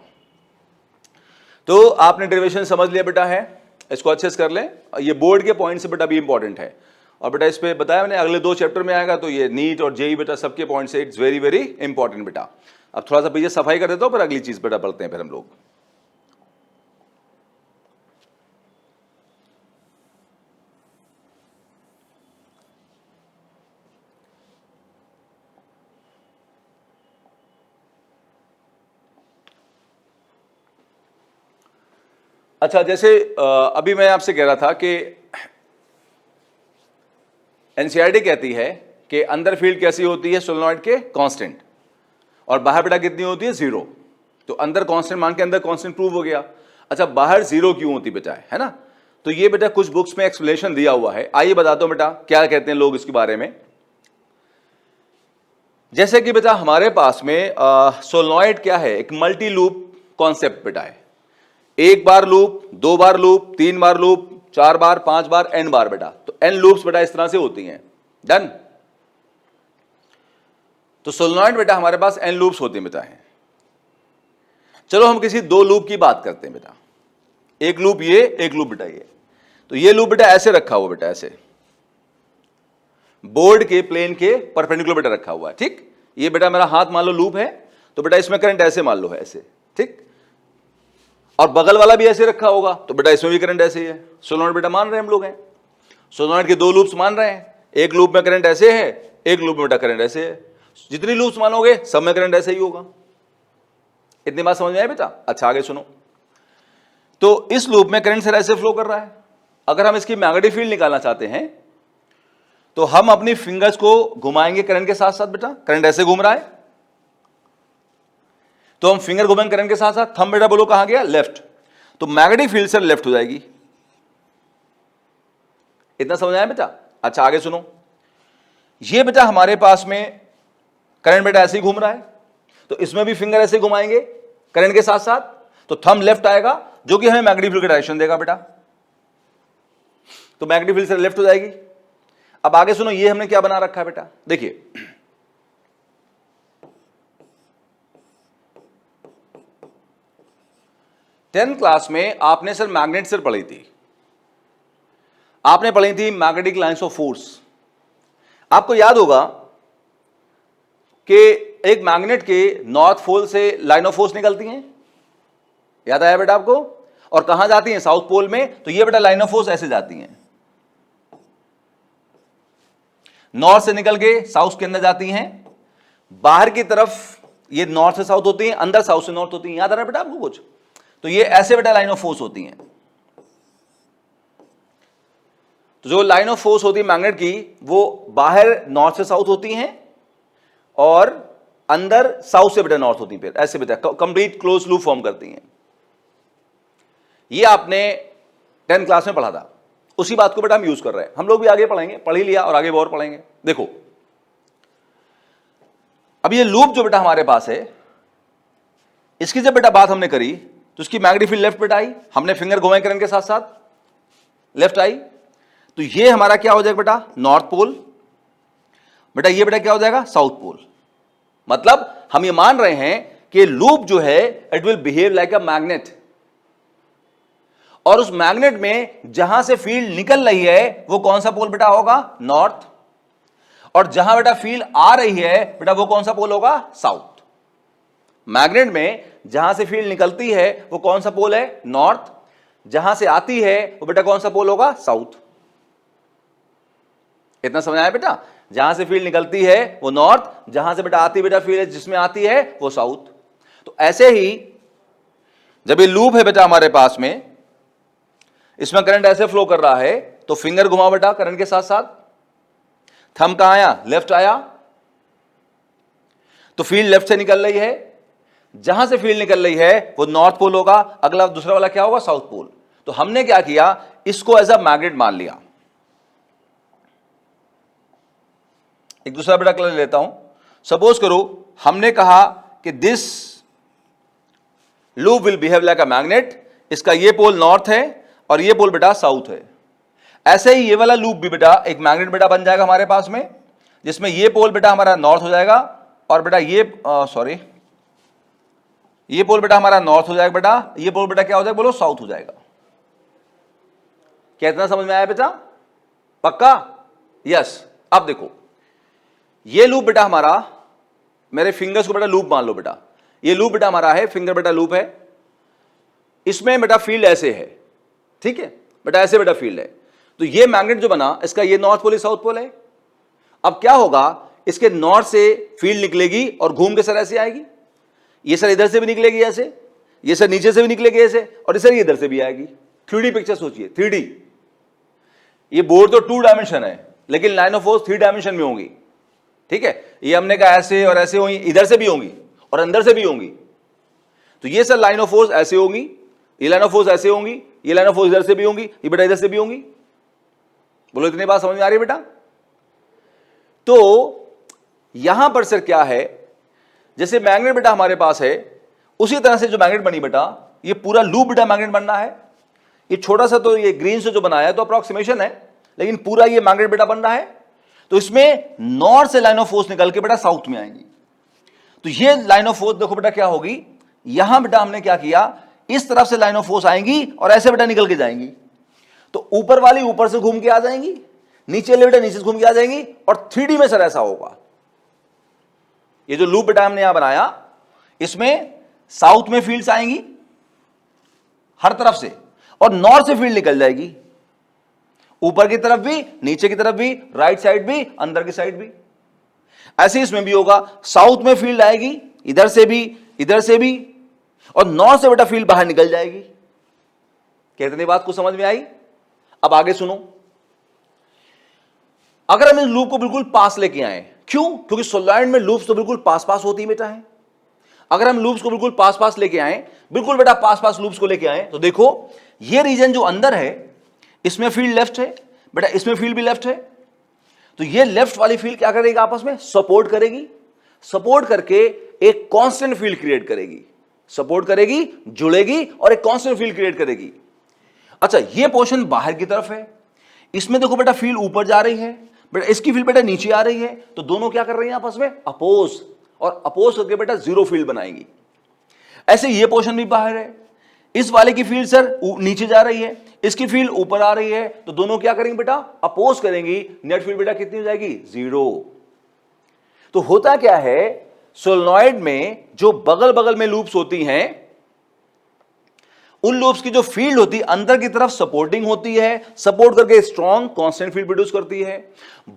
तो आपने डेरिवेशन समझ लिया बेटा है, इसको अच्छे से कर लें। ये बोर्ड के पॉइंट से बेटा भी इंपॉर्टेंट है, और बेटा इस पे बताया मैंने अगले 2 चैप्टर में आएगा, तो ये नीट और जेई बेटा सबके पॉइंट से इट्स वेरी वेरी इंपॉर्टेंट बेटा। अब थोड़ा सा पीछे सफाई कर देता हूं, फिर अगली चीज बेटा पढ़ते हैं फिर हम लोग। अच्छा, जैसे अभी मैं आपसे कह रहा था कि एनसीईआरटी कहती है कि अंदर फील्ड कैसी होती है सोलेनॉइड के, कांस्टेंट, और बाहर बेटा कितनी होती है, 0। तो अंदर कांस्टेंट मान के अंदर कांस्टेंट प्रूव हो गया। अच्छा, बाहर 0 क्यों होती बेटा है ना? तो ये बेटा कुछ बुक्स में एक्सप्लेनेशन दिया हुआ है, आइए बताता हूं बेटा क्या कहते हैं लोग इसके बारे में। जैसे कि बेटा हमारे पास में सोलेनॉइड क्या है, एक मल्टी लूप कॉन्सेप्ट बेटा है। 1 बार लूप, 2 बार लूप, 3 बार लूप, 4 बार, 5 बार, n बार बेटा। तो n लूप्स बेटा इस तरह से होती हैं, डन। तो सोलेनॉइड बेटा हमारे पास n लूप्स होती हैं बेटा है। चलो हम किसी 2 लूप की बात करते हैं बेटा, एक लूप ये, एक लूप बेटा ये। तो ये लूप बेटा ऐसे रखा हुआ बेटा, ऐसे बोर्ड के प्लेन के परपेंडिकुलर बेटा रखा हुआ है, ठीक। ये बेटा मेरा हाथ मान लो लूप है, तो बेटा इसमें करंट ऐसे मान लो है, ऐसे, ठीक। और बगल वाला भी ऐसे रखा होगा, तो बेटा इसमें भी करंट ऐसे ही है। सोलेनॉइड बेटा मान रहे हैं हम लोग हैं, सोलेनॉइड के 2 लूप्स मान रहे हैं, एक लूप में करंट ऐसे है, एक लूप में बेटा करंट ऐसे है। जितनी लूप्स मानोगे सब में करंट ऐसे ही होगा। इतनी बात समझ में आए बेटा? अच्छा आगे सुनो। तो इस लूप में करंट सर ऐसे फ्लो कर रहा है। अगर हम इसकी मैग्नेटिक फील्ड निकालना चाहते हैं तो हम अपनी फिंगर्स को घुमाएंगे करंट के साथ साथ बेटा, करंट ऐसे घूम रहा है तो हम फिंगर घुमाएंगे करंट के साथ साथ, थंब बेटा बोलो कहां गया, लेफ्ट। तो मैग्नेटिक फील्ड सर लेफ्ट हो जाएगी। इतना समझ आया बेटा? अच्छा आगे सुनो। ये बेटा हमारे पास में करंट बेटा ऐसे ही घूम रहा है, तो इसमें भी फिंगर ऐसे घुमाएंगे करंट के साथ साथ, तो थंब लेफ्ट आएगा जो कि हमें मैग्नेटिक फील्ड का डायरेक्शन देगा बेटा। तो मैग्नेटिक फील्ड से लेफ्ट हो जाएगी। अब आगे सुनो, ये हमने क्या बना रखा है बेटा, देखिए 10th क्लास में आपने सर मैग्नेट सर पढ़ी थी, आपने पढ़ी थी मैग्नेटिक लाइंस ऑफ फोर्स। आपको याद होगा कि एक मैग्नेट के नॉर्थ पोल से लाइन ऑफ फोर्स निकलती हैं, याद आया बेटा आपको? और कहां जाती हैं, साउथ पोल में। तो ये बेटा लाइन ऑफ फोर्स ऐसे जाती हैं, नॉर्थ से निकल के साउथ के अंदर जाती हैं, बाहर की तरफ ये नॉर्थ से साउथ होती हैं, अंदर साउथ से नॉर्थ होती हैं। याद आ रहा है बेटा आपको कुछ? तो ये ऐसे बेटा लाइन ऑफ फोर्स होती हैं। तो जो लाइन ऑफ फोर्स होती है मैग्नेट की, वो बाहर नॉर्थ से साउथ होती हैं और अंदर साउथ से बेटा नॉर्थ होती हैं। फिर ऐसे बेटा कंप्लीट क्लोज लूप फॉर्म करती हैं। ये आपने 10th क्लास में पढ़ा था, उसी बात को बेटा हम यूज कर रहे हैं। हम लोग भी आगे पढ़ेंगे, पढ़ ही लिया और आगे और पढ़ेंगे। देखो अब ये लूप जो बेटा हमारे पास है, इसकी जब बेटा बात हमने करी तो इसकी मैग्नेटिक फील्ड लेफ्ट बेटा आई, हमने फिंगर घुमाए करंट के साथ साथ लेफ्ट आई। तो ये हमारा क्या हो जाएगा बेटा, नॉर्थ पोल बेटा। ये बेटा क्या हो जाएगा, साउथ पोल। मतलब हम ये मान रहे हैं कि लूप जो है it will behave like a magnet, और उस मैग्नेट में जहां से फील्ड निकल रही है वो कौन सा पोल बेटा होगा, नॉर्थ। और जहां बेटा फील्ड आ रही है बेटा वो कौन सा पोल होगा, साउथ। मैग्नेट में जहां से फील्ड निकलती है वो कौन सा पोल है, नॉर्थ। जहां से आती है वो बेटा कौन सा पोल होगा, साउथ। इतना समझ आया बेटा? जहां से फील्ड निकलती है वो नॉर्थ, जहां से बेटा आती बेटा फील्ड जिसमें आती है वो साउथ। तो ऐसे ही जब ये लूप है बेटा हमारे पास में, इसमें करंट ऐसे फ्लो कर रहा है, तो फिंगर घुमाओ बेटा करंट के साथ साथ, थंब कहां आया, लेफ्ट आया, तो फील्ड लेफ्ट से निकल रही है। जहां से फील्ड निकल रही है वो नॉर्थ पोल होगा, अगला दूसरा वाला क्या होगा, साउथ पोल। तो हमने क्या किया, इसको एज अ मैग्नेट मान लिया। एक दूसरा बेटा कलर लेता हूं। सपोज करो हमने कहा कि this loop will behave like a magnet, इसका ये पोल नॉर्थ है और ये पोल बेटा साउथ है। ऐसे ही ये वाला लूप भी बेटा एक मैग्नेट बेटा बन जाएगा हमारे पास में, जिसमें ये पोल बेटा हमारा नॉर्थ हो जाएगा और बेटा ये पोल बेटा हमारा नॉर्थ हो जाएगा बेटा, ये पोल बेटा क्या हो जाएगा बोलो, साउथ हो जाएगा। क्या इतना समझ में आया बेटा? पक्का? यस। अब देखो ये लूप बेटा हमारा, मेरे फिंगर्स को बेटा लूप मान लो बेटा, ये लूप बेटा हमारा है, फिंगर बेटा लूप है, इसमें बेटा फील्ड ऐसे है, ठीक है बेटा, ऐसे बेटा फील्ड है। तो ये मैग्नेट जो बना इसका ये नॉर्थ पोल, साउथ पोल है। अब क्या होगा, इसके नॉर्थ से फील्ड निकलेगी और घूम के सर ऐसे आएगी, ये सर इधर से भी निकलेगी ऐसे, ये सर नीचे से भी निकलेगी ऐसे, और इधर इधर से भी आएगी। 3D पिक्चर सोचिए, 3D। ये बोर्ड तो 2 डायमेंशन है लेकिन लाइन ऑफ फोर्स 3 डायमेंशन में होंगी, ठीक है। ये हमने कहा ऐसे और ऐसे होंगी, इधर से भी होंगी और अंदर से भी होंगी। तो ये सर लाइन ऑफ फोर्स ऐसे होंगी, ये लाइन ऑफ फोर्स ऐसे होंगी, ये लाइन ऑफ फोर्स इधर से भी होंगी, ये बेटा इधर से भी होंगी। बोलो इतनी बात समझ में आ रही है बेटा? तो यहां पर सर क्या है, जैसे मैग्नेट बेटा हमारे पास है, उसी तरह से जो मैग्नेट बनी बेटा, ये पूरा लूप बेटा मैग्नेट बनना है। ये छोटा सा तो ये ग्रीन से जो बनाया है तो अप्रोक्सीमेशन है, लेकिन पूरा ये मैग्नेट बेटा बन रहा है। तो इसमें नॉर्थ से लाइन ऑफ फोर्स निकल के बेटा साउथ में आएंगी। तो ये लाइन ऑफ फोर्स देखो बेटा क्या होगी, यहां बेटा हमने क्या किया, इस तरफ से लाइन ऑफ फोर्स आएंगी और ऐसे बेटा निकल के जाएंगी। तो ऊपर वाली ऊपर से घूम के आ जाएंगी, नीचे वाली बेटा नीचे से घूम के आ जाएंगी, और 3D में सर ऐसा होगा। ये जो लूप बेटा हमने यहां बनाया, इसमें साउथ में फील्ड्स आएंगी हर तरफ से, और नॉर्थ से फील्ड निकल जाएगी, ऊपर की तरफ भी, नीचे की तरफ भी, राइट साइड भी, अंदर की साइड भी। ऐसे इसमें भी होगा, साउथ में फील्ड आएगी इधर से भी, इधर से भी, और नॉर्थ से बेटा फील्ड बाहर निकल जाएगी। क्या इतनी बात को समझ में आई? अब आगे सुनो। अगर हम इस लूप को बिल्कुल पास लेके आए, क्यों? क्योंकि सोलनॉइड में लूप्स तो बिल्कुल पास पास होती बेटा है। अगर हम लूप्स को बिल्कुल पास पास लेके आए, बिल्कुल बेटा पास पास लूप्स को लेके आए, तो देखो ये रीजन जो अंदर है इसमें फील्ड लेफ्ट है बेटा, इसमें फील्ड भी लेफ्ट है। तो ये लेफ्ट वाली फील्ड क्या करेगी, आपस में सपोर्ट करेगी, सपोर्ट करके एक कांस्टेंट फील्ड क्रिएट करेगी, सपोर्ट करेगी, जुड़ेगी और एक कांस्टेंट फील्ड क्रिएट करेगी। अच्छा, ये पोर्शन बाहर की तरफ है, इसमें देखो बेटा फील्ड ऊपर जा रही है बेटा, इसकी फील्ड बेटा नीचे आ रही है, तो दोनों क्या कर रही हैं आपस में, अपोज, और अपोज करके बेटा जीरो फील्ड बनाएंगी। ऐसे ये पोर्शन भी बाहर है, इस वाले की फील्ड सर नीचे जा रही है, इसकी फील्ड ऊपर आ रही है, तो दोनों क्या करेंगे बेटा, अपोज करेंगी। नेट फील्ड बेटा कितनी हो जाएगी, 0। तो होता क्या है, सोलेनॉइड में जो बगल बगल में लूप्स होती हैं, उन लूप्स की जो फील्ड होती है अंदर की तरफ सपोर्टिंग होती है, सपोर्ट करके स्ट्रॉन्ग कांस्टेंट फील्ड प्रोड्यूस करती है।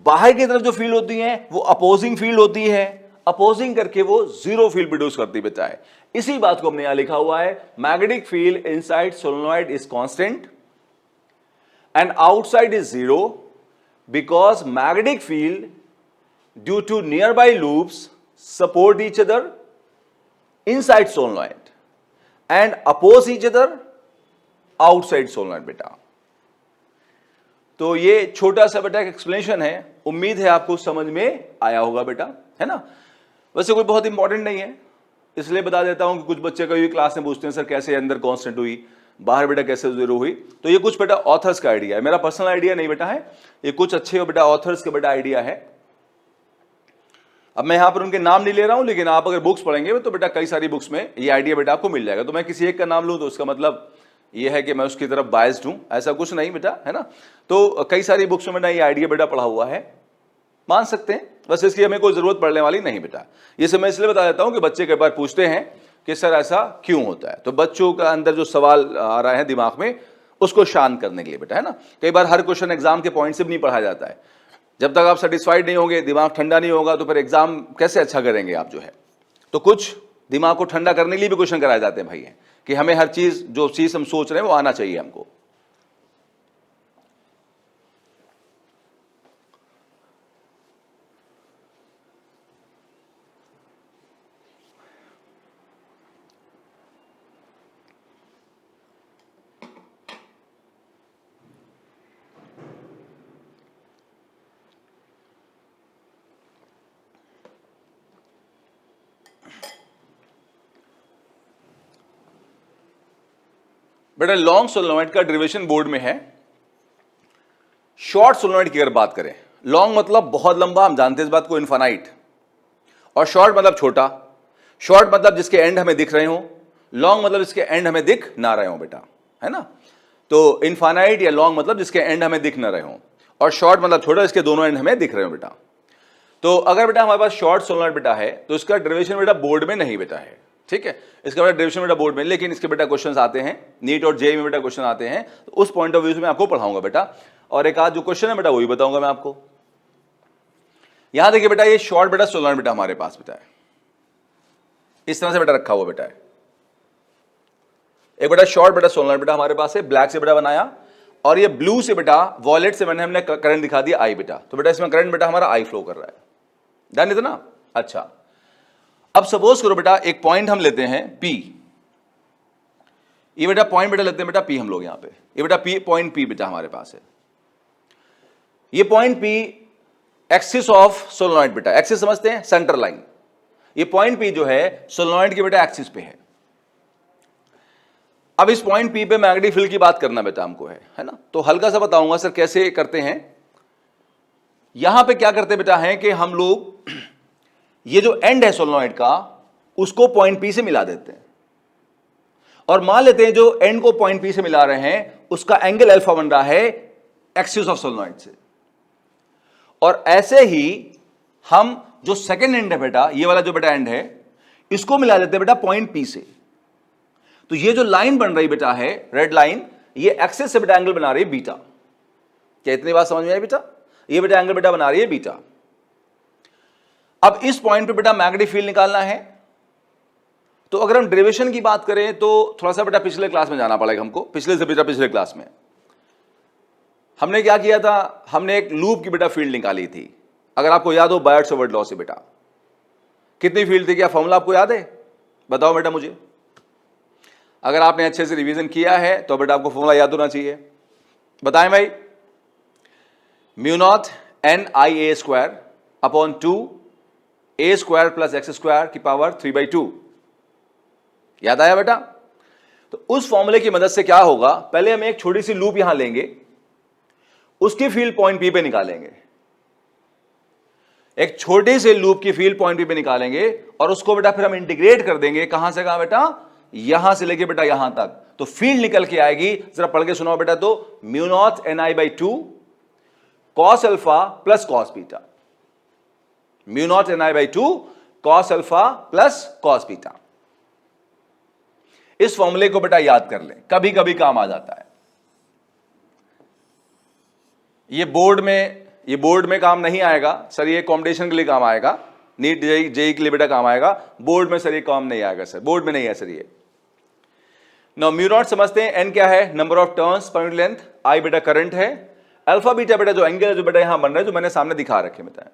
बाहर की तरफ जो फील्ड होती है वो अपोजिंग फील्ड होती है, अपोजिंग करके वो जीरो फील्ड प्रोड्यूस करती बेटा है। इसी बात को हमने यहां लिखा हुआ है, magnetic field inside solenoid is constant and outside is 0 because magnetic field due to nearby loops support each other inside solenoid and oppose each other outside solenoid बेटा। तो ये छोटा सा बेटा एक एक्सप्लेनेशन है, उम्मीद है आपको समझ में आया होगा बेटा, है ना। वैसे कोई बहुत इंपॉर्टेंट नहीं है, इसलिए बता देता हूं कि कुछ बच्चे कभी क्लास में पूछते हैं सर कैसे अंदर कांस्टेंट हुई, बाहर बेटा कैसे जीरो हुई। तो ये कुछ बेटा ऑथर्स का आइडिया है, मेरा पर्सनल आइडिया नहीं बेटा है, ये कुछ अच्छे बेटा ऑथर्स के बेटा आइडिया है। अब मैं यहां पर उनके नाम नहीं ले रहा हूं, लेकिन आप अगर बुक्स पढ़ेंगे तो बेटा कई सारी बुक्स में ये आइडिया बेटा आपको मिल जाएगा। तो मैं किसी एक का नाम लूं तो उसका मतलब ये है कि मैं उसकी तरफ बायस्ड हूं, ऐसा कुछ नहीं बेटा, है ना। तो कई सारी बुक्स में मैंने ये आइडिया बेटा पढ़ा हुआ है, मान सकते हैं, बस इसकी हमें कोई जरूरत पड़ने वाली नहीं बेटा। ये सब मैं इसलिए बता देता हूं कि बच्चे कई बार पूछते हैं कि सर ऐसा क्यों होता है, तो बच्चों का अंदर जो सवाल आ रहा है दिमाग में उसको शांत करने के लिए बेटा, है ना। कई बार हर क्वेश्चन एग्जाम के पॉइंट से भी नहीं पढ़ा जाता है, जब तक आप सेटिस्फाइड नहीं होंगे, दिमाग ठंडा नहीं होगा, तो फिर एग्जाम कैसे अच्छा करेंगे आप जो है। तो कुछ दिमाग को ठंडा करने के लिए भी क्वेश्चन कराए जाते हैं भाई, है कि हमें हर चीज जो चीज हम सोच रहे हैं वो आना चाहिए हमको। बेटा लॉन्ग सोलेनोइड का डेरिवेशन बोर्ड में है। शॉर्ट सोलेनोइड की अगर बात करें, लॉन्ग मतलब बहुत लंबा, हम जानते हैं इस बात को, इनफाइनाइट, और शॉर्ट मतलब छोटा। शॉर्ट मतलब जिसके एंड हमें दिख रहे हो, लॉन्ग मतलब जिसके एंड हमें दिख ना रहे हो बेटा, है ना। तो इनफाइनाइट या लॉन्ग मतलब जिसके एंड हमें दिख ना रहे हो, और शॉर्ट मतलब छोटा, जिसके दोनों एंड हमें दिख रहे हो बेटा। तो अगर बेटा हमारे पास शॉर्ट सोलेनोइड बेटा है तो इसका डेरिवेशन बेटा बोर्ड में नहीं बेटा है, ठीक है। इसका बेटा डेरिवेशन बेटा बोर्ड में, लेकिन इसके बेटा क्वेश्चंस आते हैं नीट और जेईई में बेटा, क्वेश्चन आते हैं, तो उस पॉइंट ऑफ व्यू से मैं आपको पढ़ाऊंगा बेटा, और एक आध जो क्वेश्चन है बेटा वही बताऊंगा मैं आपको। यहां देखिए बेटा, ये शॉर्ट बेटा सोलेनोइड बेटा हमारे पास बेटा है, इस तरह से बेटा रखा हुआ बेटा है। एक बेटा शॉर्ट बेटा सोलेनोइड बेटा हमारे पास है, ब्लैक से बेटा बनाया, और ये ब्लू से बेटा, वॉलेट से हमने करंट दिखा दिया आई बेटा। तो बेटा इसमें करंट बेटा हमारा आई फ्लो कर रहा है, ध्यान देते ना। अच्छा, अब सपोज करो बेटा एक पॉइंट हम लेते हैं P, ये बेटा पॉइंट बेटा लेते हैं बेटा P हम लोग यहां पे, ये बेटा P पॉइंट P बेटा हमारे पास है। ये point P axis of solenoid बेटा, एक्सिस समझते हैं, सेंटर लाइन। ये पॉइंट P जो है सोलेनोइड के बेटा एक्सिस पे है। अब इस पॉइंट P पे मैग्नेटिक फील्ड की बात करना बेटा हमको है ना। तो हल्का सा बताऊंगा सर कैसे करते हैं। यहां पे क्या करते बेटा है कि हम लोग ये जो एंड है सोलेनोइड का उसको पॉइंट P से मिला देते हैं, और मान लेते हैं जो एंड को पॉइंट P से मिला रहे हैं उसका एंगल अल्फा बन रहा है एक्सिस ऑफ सोलेनोइड से। और ऐसे ही हम जो सेकेंड एंड है बेटा, ये वाला जो बेटा एंड है, इसको मिला देते हैं बेटा पॉइंट P से। तो ये जो लाइन बन रही बेटा है रेड लाइन, ये एक्सिस से बेटा एंगल बना रही है बीटा। क्या इतनी बात समझ में आई बेटा? ये बेटा एंगल बेटा बना रही है बीटा। अब इस पॉइंट पे बेटा मैग्नेटिक फील्ड निकालना है। तो अगर हम डेरिवेशन की बात करें तो थोड़ा सा बेटा पिछले क्लास में जाना पड़ेगा हमको। पिछले से बेटा पिछले क्लास में हमने क्या किया था, हमने एक लूप की बेटा फील्ड निकाली थी। अगर आपको याद हो बायर्ट्स-ओवर्ट लॉ से बेटा कितनी फील्ड थी, क्या फॉर्मूला आपको याद है? बताओ बेटा मुझे। अगर आपने अच्छे से रिवीजन किया है तो बेटा आपको फॉर्मूला याद होना चाहिए। बताएं भाई। Mu not an I A square upon 2 A square plus x square की पावर 3/2। याद आया बेटा? तो उस फॉर्मूले की मदद से क्या होगा, पहले हम एक छोटी सी लूप यहां लेंगे, उसकी फील्ड पॉइंट P पे निकालेंगे। एक छोटे से लूप की फील्ड पॉइंट P पे निकालेंगे और उसको बेटा फिर हम इंटीग्रेट कर देंगे। कहां से कहां बेटा? यहां से लेके बेटा यहां तक। तो फील्ड निकल के आएगी, जरा पढ़ के सुनाओ बेटा। तो mu naught ni/2 cos alpha plus cos beta. Mu naught ni/2 cos alpha plus cos beta. इस फॉर्मूले को बेटा याद कर लें, कभी कभी काम आ जाता है। ये बोर्ड में काम नहीं आएगा सर, ये कॉम्पिटिशन के लिए काम आएगा, नीट जेईई के लिए बेटा काम आएगा। बोर्ड में सर ये काम नहीं आएगा सर, बोर्ड में नहीं है सर ये। नाउ म्यू नॉट समझते हैं, एन क्या है? Number of turns per unit length, I बेटा करंट है, अल्फा बीटा बेटा जो एंगल है जो बेटा यहां बन रहा है, जो मैंने सामने दिखा रखे बेटा।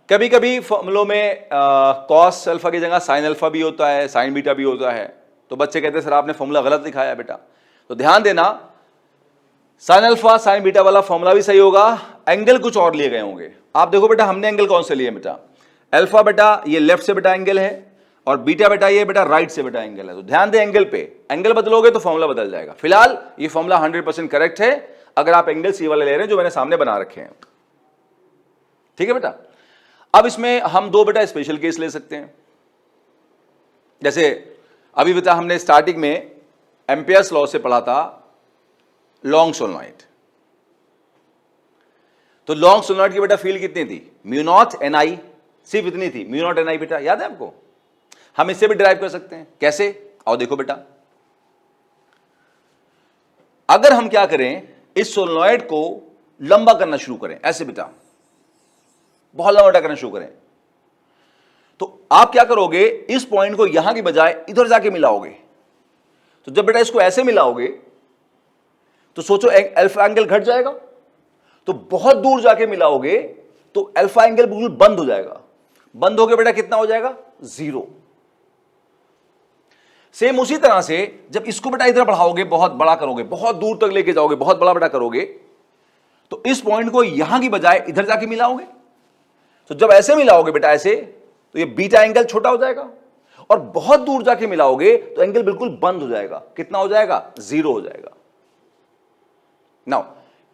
कभी कभी फॉर्मूलों में कॉस अल्फा की जगह साइन अल्फा भी होता है, साइन बीटा भी होता है। तो बच्चे कहते हैं सर आपने फॉर्मूला गलत दिखाया बेटा। तो ध्यान देना, साइन अल्फा साइन बीटा वाला फॉर्मूला भी सही होगा, एंगल कुछ और लिए गए होंगे। आप देखो बेटा हमने एंगल कौन से लिए बेटा? अल्फा बेटा ये लेफ्ट से बेटा एंगल है, और बीटा बेटा ये बेटा राइट से बेटा एंगल है। तो ध्यान दे एंगल पे, एंगल बदलोगे तो फॉर्मूला बदल जाएगा। फिलहाल ये फॉर्मूला 100% करेक्ट है अगर आप एंगल सी वाले ले रहे हैं जो मैंने सामने बना रखे हैं। ठीक है बेटा? अब इसमें हम दो बेटा स्पेशल केस ले सकते हैं। जैसे अभी बेटा हमने स्टार्टिंग में एम्पियर्स लॉ से पढ़ा था लॉन्ग सोलेनोइड। तो लॉन्ग सोलेनोइड की बेटा फील्ड कितनी थी? म्यू नॉट एन आई, सिर्फ इतनी थी, म्यू नॉट एन आई बेटा। याद है आपको? हम इससे भी डिराइव कर सकते हैं। कैसे? आओ देखो बेटा। अगर हम क्या करें, इस सोलेनोइड को लंबा करना शुरू करें, ऐसे बेटा बहुत लंबा करना शुरू करें, तो आप क्या करोगे, इस पॉइंट को यहां की बजाय इधर जाके मिलाओगे। तो जब बेटा इसको ऐसे मिलाओगे तो सोचो अल्फा एंगल घट जाएगा। तो बहुत दूर जाके मिलाओगे तो अल्फा एंगल बिल्कुल बंद हो जाएगा। बंद होके बेटा कितना हो जाएगा? 0। सेम उसी तरह से जब इसको बेटा इधर बढ़ाओगे, बहुत बड़ा करोगे, बहुत दूर तक लेके जाओगे, बहुत बड़ा बेटा करोगे, तो इस पॉइंट को यहां की बजाय इधर जाके मिलाओगे। तो जब ऐसे मिलाओगे बेटा ऐसे, तो ये बीटा एंगल छोटा हो जाएगा। और बहुत दूर जाके मिलाओगे तो एंगल बिल्कुल बंद हो जाएगा। कितना हो जाएगा? 0 हो जाएगा। नाउ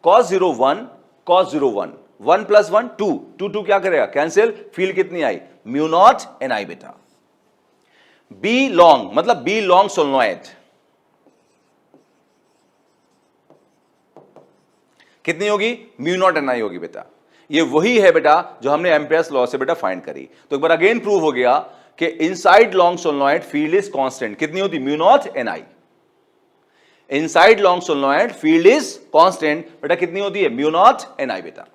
cos 0 1, cos 0 1, 1 + 1 2, 2 क्या करेगा? कैंसिल। फील्ड कितनी आई? म्यू नॉट एन आई बेटा। बी लॉन्ग मतलब बी लॉन्ग सोलेनोइड कितनी होगी? म्यू नॉट एन आई होगी बेटा। ये वही है बेटा जो हमने एम्पियर्स लॉ से बेटा फाइंड करी। तो एक बार अगेन प्रूव हो गया कि inside long solenoid field is constant. कितनी होती? Mu not an I. Inside long solenoid field is constant बेटा। कितनी होती है? म्यू नॉट एन आई बेटा।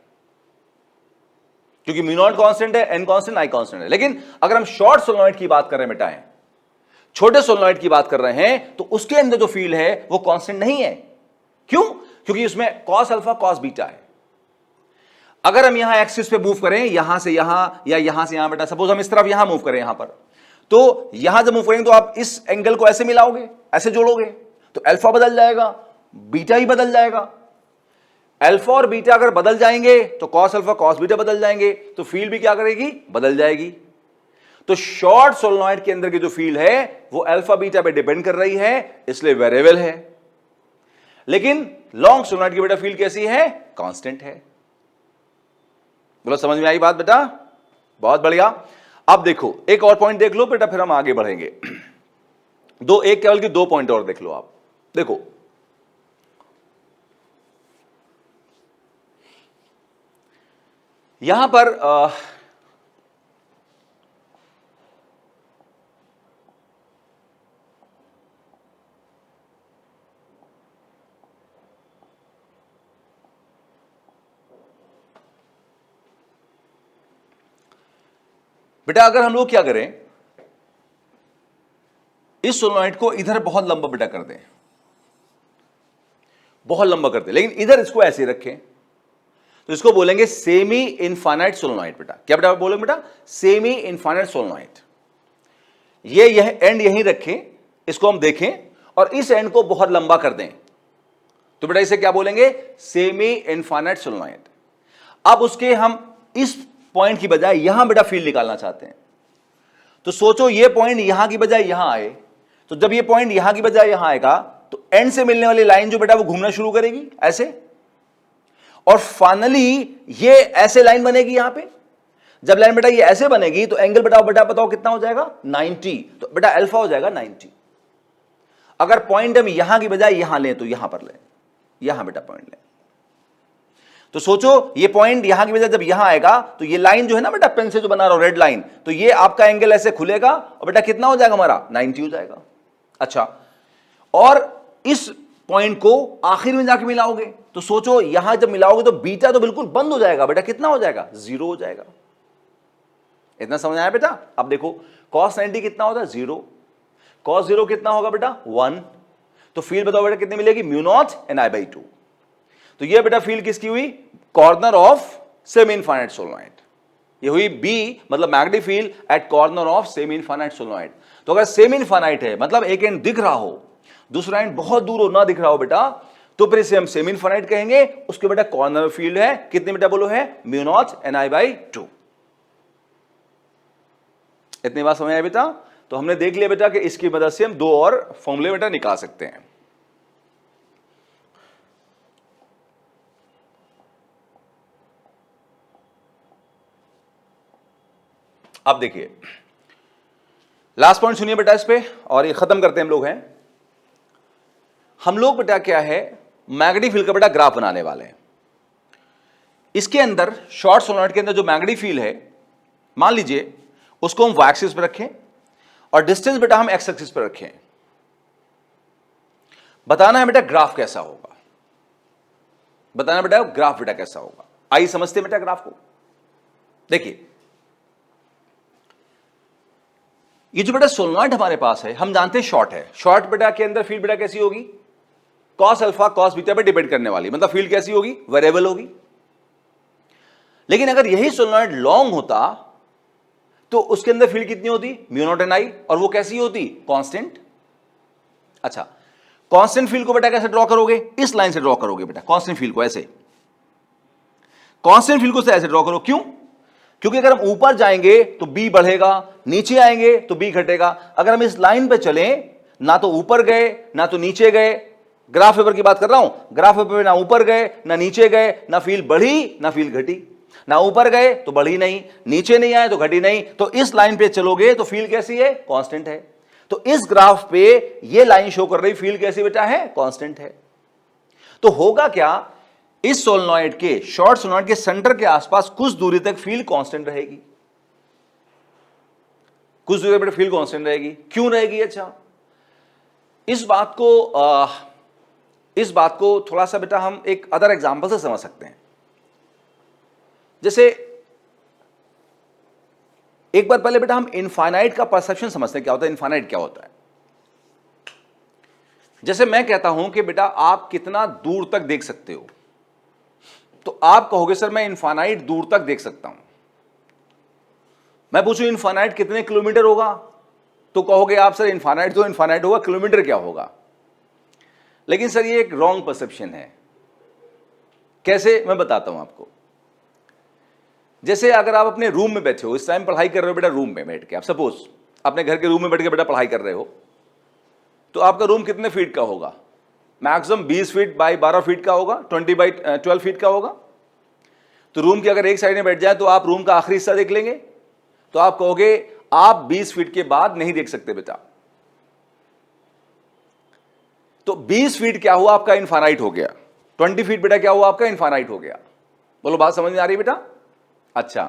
क्योंकि म्यू नॉट कांस्टेंट है, एन कांस्टेंट, आई कांस्टेंट है। लेकिन अगर हम शॉर्ट सोलेनोइड की बात कर रहे हैं बेटा, छोटे सोलेनोइड की बात कर रहे हैं, तो उसके अंदर जो फील्ड है वो कांस्टेंट नहीं है। क्यों? क्योंकि उसमें कॉस अल्फा कॉस बीटा है। अगर हम यहां एक्सिस पे मूव करें, यहां से यहां या यहां से यहां बेटा, सपोज हम इस तरफ यहां मूव करें, यहां पर, तो यहां जब मूव करेंगे तो आप इस एंगल को ऐसे मिलाओगे, ऐसे जोड़ोगे, तो अल्फा बदल जाएगा, बीटा ही बदल जाएगा। अल्फा और बीटा अगर बदल जाएंगे तो कॉस अल्फा कॉस बीटा बदल जाएंगे, तो फील्ड भी क्या करेगी? बदल जाएगी। तो शॉर्ट सोलेनोइड के अंदर की जो फील्ड है वो अल्फा बीटा पे डिपेंड कर रही है, इसलिए वेरिएबल है। लेकिन लॉन्ग सोलेनोइड की बेटा फील्ड कैसी है? कांस्टेंट है। बोलो समझ में आई बात बेटा? बहुत बढ़िया। अब देखो एक और पॉइंट देख लो बेटा, फिर हम आगे बढ़ेंगे। एक केवल की 2 पॉइंट और देख लो आप। देखो यहां पर बेटा अगर हम लोग क्या करें, इस सोलेनोइड को इधर बहुत लंबा बेटा कर दें, बहुत लंबा कर दें, लेकिन इधर इसको ऐसे रखें, तो इसको बोलेंगे सेमी इनफाइनाइट सोलेनोइड बेटा। क्या बेटा बोलेंगे बेटा? Semi infinite solenoid. यह एंड यहीं रखें, इसको हम देखें और इस एंड को बहुत लंबा कर दें, तो बेटा इसे क्या बोलेंगे? Semi infinite solenoid. अब उसके हम इस पॉइंट की बजाय यहां बेटा फील्ड निकालना चाहते हैं, तो सोचो ये पॉइंट यहां की बजाय यहां आए, तो जब ये पॉइंट यहां की बजाय यहां आएगा तो एंड से मिलने वाली लाइन जो बेटा वो घूमना शुरू करेगी ऐसे, और फाइनली ये ऐसे लाइन बनेगी यहां पे। जब लाइन बेटा ये ऐसे बनेगी तो एंगल बेटा बताओ कितना हो जाएगा? 90। तो बेटा अल्फा हो जाएगा 90। अगर पॉइंट हम यहां की बजाय यहां लें तो यहां पर लें, यहां बेटा पॉइंट लें, तो सोचो ये पॉइंट यहां की बजाय जब यहां आएगा तो ये लाइन जो है ना बेटा पेन से जो बना रहा हूं रेड लाइन, तो ये आपका एंगल ऐसे खुलेगा और बेटा कितना हो जाएगा हमारा? 90 हो जाएगा। अच्छा, और इस पॉइंट को आखिर में जाके मिलाओगे, तो सोचो यहां जब मिलाओगे तो बीटा तो बिल्कुल बंद हो जाएगा बेटा। कितना हो जाएगा? 0 हो जाएगा। इतना समझ आया बेटा? अब देखो cos 90 कितना होता है? 0। cos 0 कितना होगा बेटा? 1। तो फील्ड बताओ बेटा कितनी मिलेगी? Mu not an I by 2। तो ये बेटा फील्ड किसकी हुई? Corner of semi infinite solenoid. ये हुई बी, मतलब magnetic field at corner of semi infinite solenoid. तो अगर सेमी इनफाइनाइट है मतलब एक एंड दिख रहा हो, दूसरा एंड बहुत दूर हो, ना दिख रहा हो बेटा, तो फिर इसे हम सेमी इनफाइनाइट कहेंगे। उसके बेटा कॉर्नर फील्ड है कितने बेटा बोलो? है mu not an I by 2। इतनी बात समझ आया बेटा? तो हमने देख लिया बेटा कि इसकी मदद से हम 2 और फॉर्मूले बेटा निकाल सकते हैं। अब देखिए लास्ट पॉइंट सुनिए बेटा इस पे, और ये खत्म करते हैं हम लोग। हम लोग बेटा क्या है, मैग्नेटिक फील्ड का बेटा ग्राफ बनाने वाले हैं। इसके अंदर शॉर्ट सोलेनोइड के अंदर जो मैग्नेटिक फील्ड है, मान लीजिए उसको हम वाई एक्सिस पर रखें और डिस्टेंस बेटा हम एक्स एक्सिस पर रखें। बताना है बेटा ग्राफ कैसा होगा, बताना बेटा ग्राफ बेटा कैसा होगा। आइए समझते हैं बेटा ग्राफ को। देखिए ये जो बेटा सोलेनोइड हमारे पास है, हम जानते हैं शॉर्ट है। शॉर्ट बेटा के अंदर फील्ड बेटा कैसी होगी? कॉस अल्फा कॉस बीटा पे डिपेंड करने वाली, मतलब फील्ड कैसी होगी? वेरिएबल होगी। लेकिन अगर यही सोलेनोइड लॉन्ग होता तो उसके अंदर फील्ड कितनी होती? म्यू नॉट एन आई, और वो कैसी होती? कांस्टेंट। अच्छा, कांस्टेंट फील्ड को बेटा कैसे ड्रॉ करोगे? इस लाइन से ड्रॉ करोगे बेटा कांस्टेंट फील्ड को, ऐसे कांस्टेंट फील्ड को ऐसे ड्रॉ करो। क्यों? क्योंकि अगर हम ऊपर जाएंगे तो बी बढ़ेगा, नीचे आएंगे तो बी घटेगा। अगर हम इस लाइन पे चलें, ना तो ऊपर गए ना तो नीचे गए, ग्राफ पेपर की बात कर रहा हूं, ग्राफ पेपर में ना ऊपर गए ना नीचे गए, ना फील्ड बढ़ी ना फील्ड घटी, ना ऊपर गए तो बढ़ी नहीं, नीचे नहीं आए तो घटी नहीं, तो इस लाइन पे चलोगे तो फील्ड कैसी है? कांस्टेंट है। तो इस ग्राफ पे ये लाइन शो कर रही फील्ड कैसी बेटा है? कांस्टेंट है। तो होगा क्या, इस सोलेनॉइड के, शॉर्ट सोलेनॉइड के सेंटर के आसपास कुछ दूरी तक फील्ड कांस्टेंट रहेगी, कुछ दूरी पर फील्ड कांस्टेंट रहेगी। क्यों रहेगी? अच्छा, इस बात को थोड़ा सा बेटा हम एक अदर एग्जांपल से समझ सकते हैं। जैसे एक बार पहले बेटा हम इनफाइनाइट का परसेप्शन समझते हैं, क्या होता है इनफाइनाइट, क्या होता है। जैसे मैं कहता हूं कि बेटा आप कितना दूर तक देख सकते हो, तो आप कहोगे सर मैं इनफाइनाइट दूर तक देख सकता हूं। मैं पूछूं इनफाइनाइट कितने किलोमीटर होगा, तो कहोगे आप सर इनफाइनाइट तो इनफाइनाइट होगा, किलोमीटर क्या होगा। लेकिन सर ये एक रॉन्ग परसेप्शन है। कैसे? मैं बताता हूं आपको। जैसे अगर आप अपने रूम में बैठे हो, इस टाइम पढ़ाई कर रहे हो बेटा रूम में बैठ के, आप सपोज अपने घर के रूम में बैठ के बेटा पढ़ाई कर रहे हो, तो आपका रूम कितने फीट का होगा? मैक्सिमम 20 फीट बाई 12 फीट का होगा, 20 बाई 12 फीट का होगा। तो रूम की अगर एक साइड में बैठ जाए तो आप रूम का आखिरी हिस्सा देख लेंगे, तो आप कहोगे आप 20 फीट के बाद नहीं देख सकते बेटा। तो 20 फीट क्या हुआ आपका? इनफाइनाइट हो गया। 20 फीट बेटा क्या हुआ आपका? इनफाइनाइट हो गया। बोलो बात समझ में आ रही बेटा? अच्छा,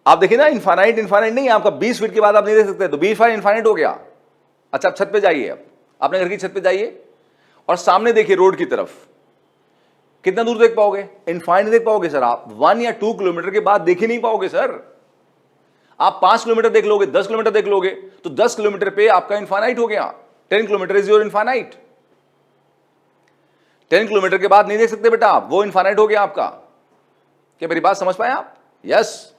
आप देखिए ना, इनफाइनाइट इनफाइनाइट नहीं, आपका 20 फीट के बाद आप नहीं देख सकते, तो 20 फीट इनफाइनाइट हो गया। अच्छा, आप छत पे जाइए, अब अपने घर की छत पे जाइए और सामने देखिए रोड की तरफ, कितना दूर देख पाओगे? इनफाइनाइट देख पाओगे सर आप 1 या 2 किलोमीटर के बाद देख ही नहीं पाओगे सर। आप 5 किलोमीटर देख लोगे, 10 किलोमीटर देख लोगे, तो 10 किलोमीटर पे आपका इनफाइनाइट हो गया। 10 kilometre is your infinite. 10 kilometre के बाद नहीं देख सकते बेटा आप, वो इनफाइनाइट हो गया आपका। क्या मेरी बात समझ पाए आप? यस।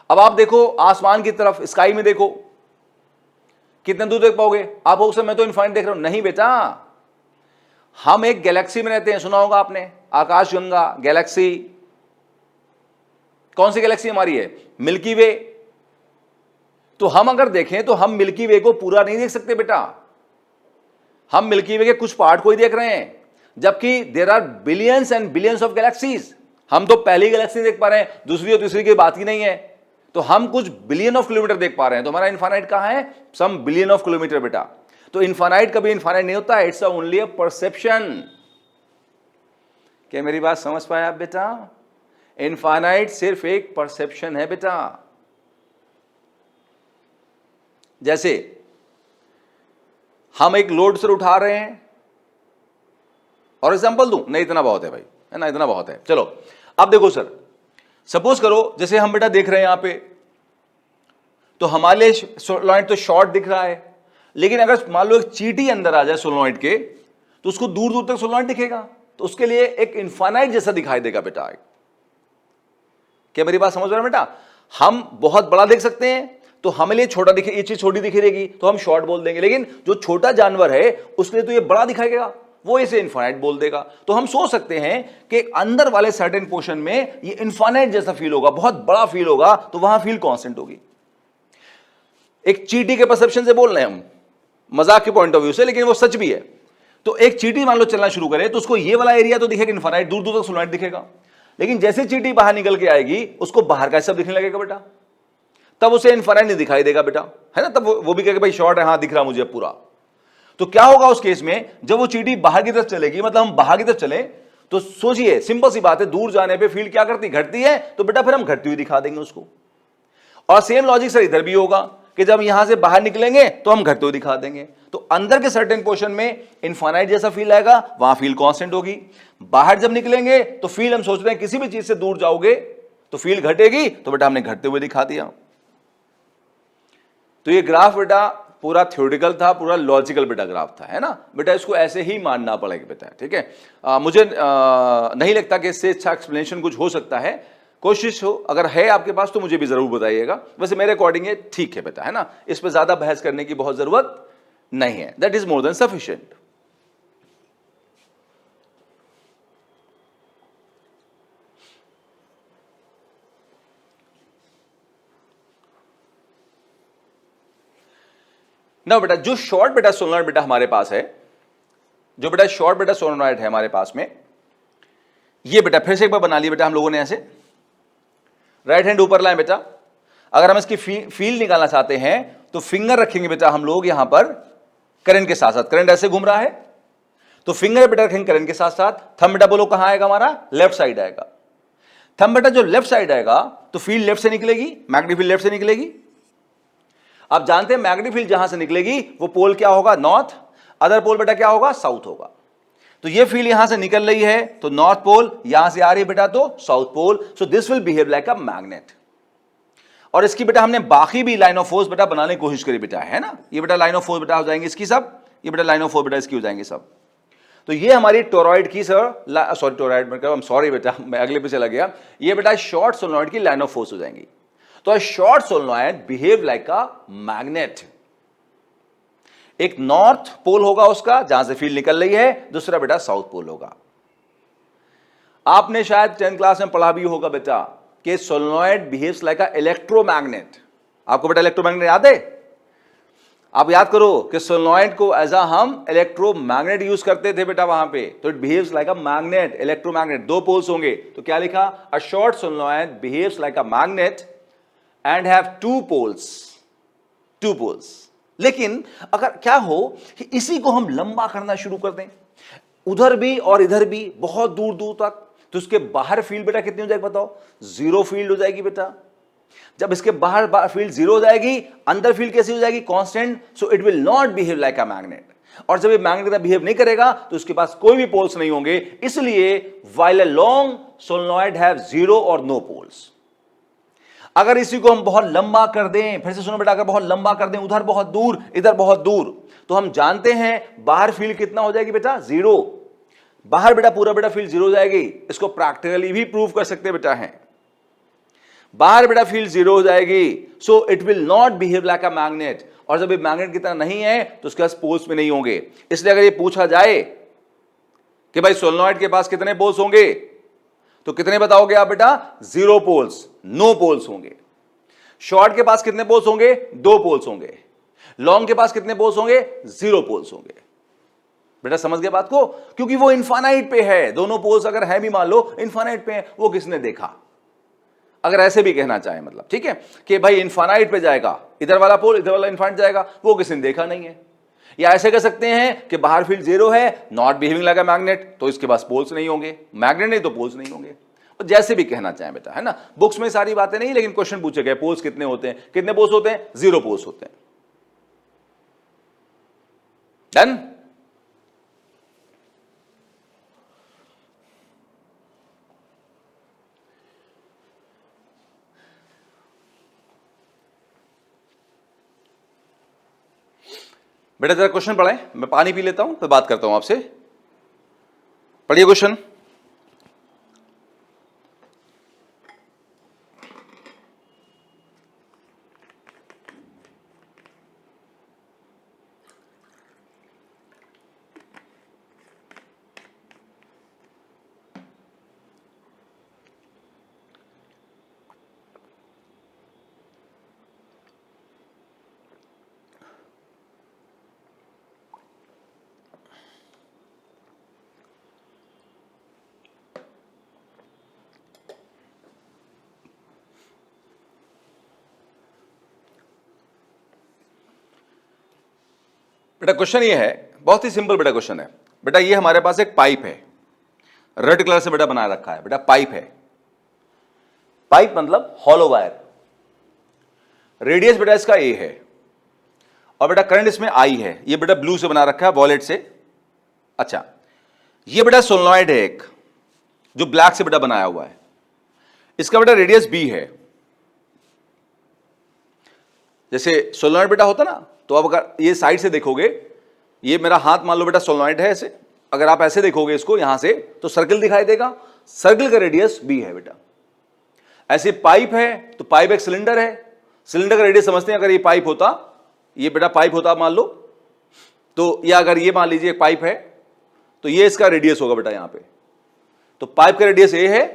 अब आप देखो आसमान की तरफ, स्काई में देखो, कितने दूर देख पाओगे आप? उस समय तो इनफाइनाइट देख रहे हो, नहीं बेटा, हम एक गैलेक्सी में रहते हैं, सुना होगा आपने, आकाशगंगा गैलेक्सी। कौन सी गैलेक्सी हमारी है? मिल्की वे। तो हम अगर देखें तो हम मिल्की वे को पूरा नहीं देख सकते बेटा, हम मिल्की वे के कुछ पार्ट को ही देख रहे हैं, जबकि there are billions and billions of galaxies. हम तो पहली गैलेक्सी देख पा रहे हैं, दूसरी और तीसरी की बात ही नहीं है, तो हम कुछ बिलियन ऑफ किलोमीटर देख पा रहे हैं। तो हमारा इनफाइनाइट कहां है? सम बिलियन ऑफ किलोमीटर बेटा। तो इनफाइनाइट कभी इनफाइनाइट नहीं होता, इट्स ओनली अ परसेप्शन। क्या मेरी बात समझ पाए आप बेटा? इनफाइनाइट सिर्फ एक परसेप्शन है बेटा। जैसे हम एक लोड सर उठा रहे हैं, और एग्जांपल दूं? नहीं इतना बहुत है भाई, है ना, इतना बहुत है। चलो अब देखो सर, सपोज करो जैसे हम बेटा देख रहे हैं यहां पे, तो हमारे लिए सोलेनॉइड तो शॉर्ट दिख रहा है, लेकिन अगर मान लो एक चींटी अंदर आ जाए सोलेनॉइड के, तो उसको दूर दूर तक सोलेनॉइड दिखेगा, तो उसके लिए एक इनफाइनाइट जैसा दिखाई देगा बेटा। क्या मेरी बात समझ रहे हो बेटा? हम बहुत बड़ा देख सकते हैं, तो हमें लिए छोटा दिखे, ये चीज छोटी दिखी रहेगी तो हम शॉर्ट बोल देंगे, लेकिन जो छोटा जानवर है उसके लिए तो ये बड़ा दिखाएगा, वो इसे इनफाइनाइट बोल देगा। तो हम सोच सकते हैं कि अंदर वाले सर्टेन पोर्शन में ये इनफाइनाइट जैसा फील होगा, बहुत बड़ा फील होगा, तो वहां फील कांस्टेंट होगी। एक चींटी के परसेप्शन से बोल रहे हैं हम, मजाक के पॉइंट ऑफ व्यू से, लेकिन वो सच भी है। तो एक चींटी मान लो चलना शुरू करे, तो उसको ये वाला एरिया तो दिखेगा इनफाइनाइट, दूर दूर तक सोलेनॉइड दिखेगा, लेकिन जैसे चींटी बाहर निकल के आएगी उसको बाहर का सब दिखने लगेगा बेटा, तब उसे इनफाइनाइट नहीं दिखाई देगा बेटा, है ना। तब वो भी कहेगा भाई शॉर्ट है, हाँ दिख रहा मुझे पूरा। तो क्या होगा उस केस में, जब वो चींटी बाहर की तरफ चलेगी, मतलब हम बाहर की तरफ चले, तो सोचिए सिंपल सी बात है, दूर जाने पे फील्ड क्या करती? घटती है, तो बेटा फिर हम घटती हुई दिखा देंगे उसको। और सेम लॉजिक सर इधर भी होगा कि जब यहां से बाहर निकलेंगे तो हम घटते हुए दिखा देंगे। तो अंदर के सर्टेन पोर्शन में इनफाइनाइट जैसा फील आएगा, वहां फील कांस्टेंट होगी। बाहर जब निकलेंगे तो फील, हम सोच रहे हैं किसी भी चीज से दूर जाओगे तो फील घटेगी, तो बेटा हमने घटते हुए दिखा दिया। तो ये ग्राफ बेटा पूरा थ्योरेटिकल था, पूरा लॉजिकल बेटा ग्राफ था, है ना बेटा। इसको ऐसे ही मानना पड़ेगा बेटा, ठीक है। मुझे नहीं लगता कि इससे अच्छा एक्सप्लेनेशन कुछ हो सकता है। कोशिश हो, अगर है आपके पास तो मुझे भी जरूर बताइएगा। वैसे मेरे अकॉर्डिंग ये ठीक है बेटा, है ना। इस पर ज्यादा बहस करने की बहुत जरूरत नहीं है, that is more than sufficient. ना बेटा जो शॉर्ट बेटा सोलेनॉइड बेटा हमारे पास है, जो बेटा शॉर्ट बेटा सोलेनॉइड है हमारे पास में, ये बेटा फिर से एक बार बना लिया बेटा हम लोगों ने ऐसे, राइट हैंड ऊपर लाएं बेटा। अगर हम इसकी फील्ड निकालना चाहते हैं तो फिंगर रखेंगे बेटा हम लोग यहां पर करंट के साथ साथ, करंट ऐसे घूम रहा है तो फिंगर बेटा रखेंगे करंट के साथ साथ। थंब बेटा बोलो कहां आएगा हमारा, लेफ्ट साइड आएगा। थंब बेटा जो लेफ्ट साइड आएगा तो फील्ड लेफ्ट से निकलेगी, मैग्नेटिक फील्ड लेफ्ट से निकलेगी। आप जानते हैं मैग्नेटिक फील्ड जहां से निकलेगी वो पोल क्या होगा, नॉर्थ, अदर पोल बेटा क्या होगा, साउथ होगा। तो ये फील्ड यहां से निकल रही है तो नॉर्थ पोल, यहां से आ रही है बेटा तो south pole, so this will behave like a magnet. और इसकी बेटा हमने बाकी भी लाइन ऑफ फोर्स बेटा बनाने की कोशिश करी बेटा, है ना। ये बेटा लाइन ऑफ फोर्स बेटा हो जाएंगे इसकी सब, ये बेटा लाइन ऑफ फोर्स बेटा इसकी हो जाएंगे सब। तो ये हमारी टोरॉइड की सॉरी टोरॉइड मतलब सॉरी बेटा मैं अगले पे चला गया, ये बेटा शॉर्ट सोलेनॉइड की लाइन ऑफ फोर्स हो जाएंगी। तो short solenoid behave like a magnet. एक नॉर्थ पोल होगा उसका जहां से फील्ड निकल रही है, दूसरा बेटा साउथ पोल होगा। आपने शायद 10th क्लास में पढ़ा भी होगा बेटा कि सोलेनॉइड बिहेव्स लाइक अ इलेक्ट्रोमैग्नेट। आपको बेटा इलेक्ट्रोमैग्नेट याद है? आप याद करो कि सोलेनॉइड को एज अ हम इलेक्ट्रोमैग्नेट यूज करते थे बेटा वहां पे, तो it behaves like a magnet, electromagnet. दो पोल्स होंगे तो क्या लिखा, a short solenoid behaves like a magnet and have two poles, two poles. लेकिन अगर क्या हो कि इसी को हम लंबा करना शुरू कर दें, उधर भी और इधर भी बहुत दूर दूर तक, तो उसके बाहर फील्ड बेटा कितनी हो जाएगी बताओ, जीरो फील्ड हो जाएगी बेटा। जब इसके बाहर फील्ड जीरो हो जाएगी, अंदर फील्ड कैसी हो जाएगी, constant, so it will not behave like a magnet. और जब ये मैग्नेट का बिहेव नहीं करेगा तो उसके पास कोई भी पोल्स नहीं होंगे। इसलिए while a long solenoid have zero और नो पोल्स। अगर इसी को हम बहुत लंबा कर दें, फिर से सुनो बेटा, अगर बहुत लंबा कर दें, उधर बहुत दूर इधर बहुत दूर, तो हम जानते हैं बाहर फील्ड कितना हो जाएगी बेटा, जीरो। बाहर बेटा पूरा बेटा फील्ड जीरो हो जाएगी। इसको प्रैक्टिकली भी प्रूव कर सकते बेटा हैं, बाहर बेटा फील्ड जीरो हो जाएगी, so it will not behave like a magnet. और जब ये मैग्नेट की तरह नहीं है तो उसके पास पोल्स में नहीं होंगे। इसलिए अगर ये पूछा जाए कि भाई सोलेनॉइड के पास कितने पोल्स होंगे, तो कितने बताओगे आप बेटा, जीरो पोल्स, नो पोल्स होंगे। शॉर्ट के पास कितने पोल्स होंगे, दो पोल्स होंगे। लॉन्ग के पास कितने पोल्स होंगे, जीरो पोल्स होंगे। बेटा समझ गए बात को, क्योंकि वो इनफाइनाइट पे है। दोनों पोल्स अगर है भी मान लो इनफाइनाइट पे है, वो किसने देखा। अगर ऐसे भी कहना चाहे मतलब, ठीक है कि भाई इनफाइनाइट पे जाएगा, इधर वाला पोल इधर वाला इनफाइनाइट जाएगा, वो किसने देखा नहीं है। या ऐसे कह सकते हैं कि बाहर फील्ड जीरो है, not behaving like a magnet, तो इसके पास पोल्स नहीं होंगे, मैग्नेट नहीं तो पोल्स नहीं होंगे। जैसे भी कहना चाहें बेटा, है ना। बुक्स में सारी बातें नहीं, लेकिन क्वेश्चन पूछे गए पोल्स कितने होते हैं, कितने पोल्स होते हैं, जीरो पोल्स होते हैं। डन। बेटा जरा क्वेश्चन पढ़ाएं, मैं पानी पी लेता हूं फिर बात करता हूं आपसे। पढ़िए क्वेश्चन। बेटा क्वेश्चन ये है, बहुत ही सिंपल बेटा क्वेश्चन है। बेटा ये हमारे पास एक पाइप है, रेड कलर से बेटा बना रखा है बेटा, पाइप है। पाइप मतलब हॉलो वायर। रेडियस बेटा इसका ए है और बेटा करंट इसमें आई है। ये बेटा ब्लू से बना रखा है, वॉलेट से। अच्छा, ये बेटा सोलेनॉइड है एक, जो ब्लैक से बेटा बनाया हुआ है। इसका बेटा रेडियस बी है। जैसे सोलेनॉइड बेटा होता ना, तो अब अगर ये साइड से देखोगे, ये मेरा हाथ मान लो बेटा सोलेनॉइड है ऐसे, अगर आप ऐसे देखोगे इसको यहां से, तो सर्कल दिखाई देगा, सर्कल का रेडियस बी है बेटा। ऐसे पाइप है तो पाइप एक सिलेंडर है, सिलेंडर का रेडियस समझते हैं। अगर ये पाइप होता, ये बेटा पाइप होता मान लो, तो या अगर ये मान लीजिए एक पाइप है, तो ये इसका रेडियस होगा बेटा यहां पे। तो पाइप का रेडियस ए है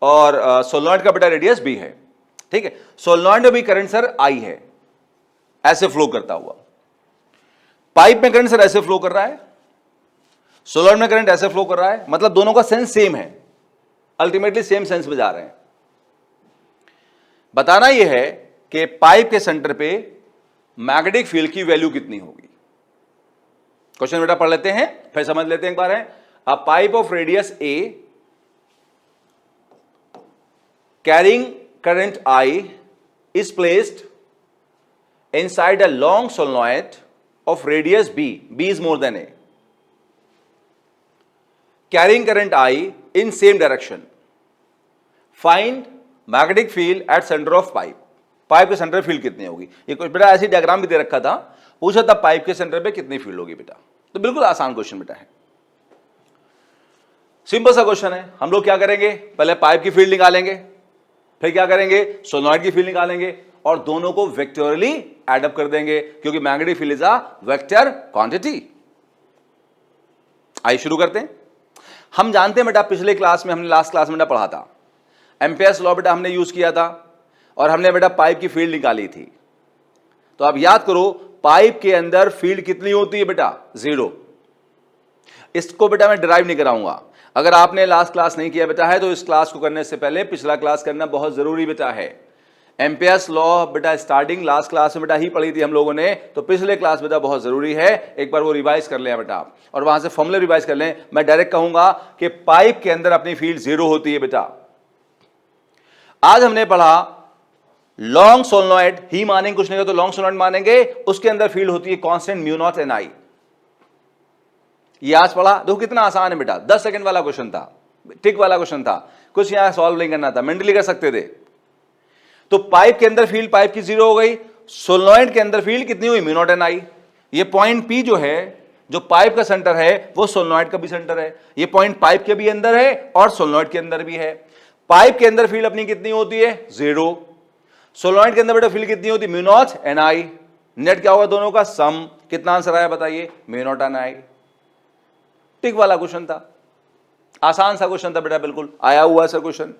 और सोलेनॉइड का बेटा रेडियस बी है, ठीक है। सोलेनॉइड में भी करंट सर आई है, ऐसे फ्लो करता हुआ। पाइप में करंट सर ऐसे फ्लो कर रहा है, सोलनॉइड में करंट ऐसे फ्लो कर रहा है, मतलब दोनों का सेंस सेम है, अल्टीमेटली सेम सेंस में जा रहे हैं। बताना यह है कि पाइप के सेंटर पे मैग्नेटिक फील्ड की वैल्यू कितनी होगी। क्वेश्चन बेटा पढ़ लेते हैं, फिर समझ लेते हैं एक बार। है अ pipe of radius A carrying current I is placed inside a long solenoid of radius b. B is more than a. Carrying current I in same direction. Find magnetic field at center of pipe. Pipe के centre field कितनी होगी। ये कुछ बेटा ऐसी diagram भी दे रखा था, पूछा था पाइप के सेंटर पे कितनी फील्ड होगी बेटा। तो बिल्कुल आसान क्वेश्चन बेटा है, सिंपल सा क्वेश्चन है। हम लोग क्या करेंगे, पहले पाइप की फील्ड निकालेंगे, फिर क्या करेंगे, सोलनॉइड की फील्ड निकालेंगे और दोनों को वेक्टोरली एड अप कर देंगे, क्योंकि magnetic field is a vector quantity. आइए शुरू करते हैं। हम जानते हैं बेटा, पिछले क्लास में हमने लास्ट क्लास में पढ़ा था, एम्पियर्स लॉ बेटा हमने यूज किया था और हमने बेटा पाइप की फील्ड निकाली थी। तो आप याद करो, पाइप के अंदर फील्ड कितनी होती है बेटा, 0। इसको बेटा मैं डिराइव नहीं कराऊंगा। अगर आपने लास्ट क्लास नहीं किया बेटा है तो इस क्लास को करने से पहले पिछला क्लास करना बहुत जरूरी बेटा है। एम्पियर्स लॉ बेटा स्टार्टिंग लास्ट क्लास में बेटा ही पढ़ी थी हम लोगों ने, तो पिछले क्लास बेटा बहुत जरूरी है, एक बार वो रिवाइज कर लें बेटा और वहां से फॉर्मूले रिवाइज कर लें। मैं डायरेक्ट कहूंगा कि पाइप के अंदर अपनी फील्ड 0 होती है बेटा। आज हमने पढ़ा लॉन्ग सोलनॉइड ही मानेंगे, कुछ नहीं तो लॉन्ग सोलनॉइड मानेंगे, उसके अंदर फील्ड होती है कांस्टेंट म्यू नॉट एन आई। ये आज पढ़ा, देखो कितना आसान है बेटा, 10 सेकंड वाला क्वेश्चन था, टिक वाला क्वेश्चन था, कुछ यहां सॉल्व नहीं करना था, मेंटली कर सकते थे। तो पाइप के अंदर फील्ड पाइप की 0 हो गई, सोलनॉइड के अंदर फील्ड कितनी हुई, म्यू नॉट एन आई। ये पॉइंट पी जो है, जो पाइप का सेंटर है, वो सोलनॉइड का भी सेंटर है। ये पॉइंट पाइप के भी अंदर है और सोलनॉइड के अंदर भी है। पाइप के अंदर फील्ड अपनी कितनी होती है, 0। सोलनॉइड के अंदर बेटा फील्ड कितनी होती है, mu not an I. Net क्या होगा दोनों का, सम। कितना आंसर आया बताइए, म्यू नॉट एन आई। टिक वाला क्वेश्चन था, आसान सा क्वेश्चन था बेटा, बिल्कुल आया हुआ सर क्वेश्चन।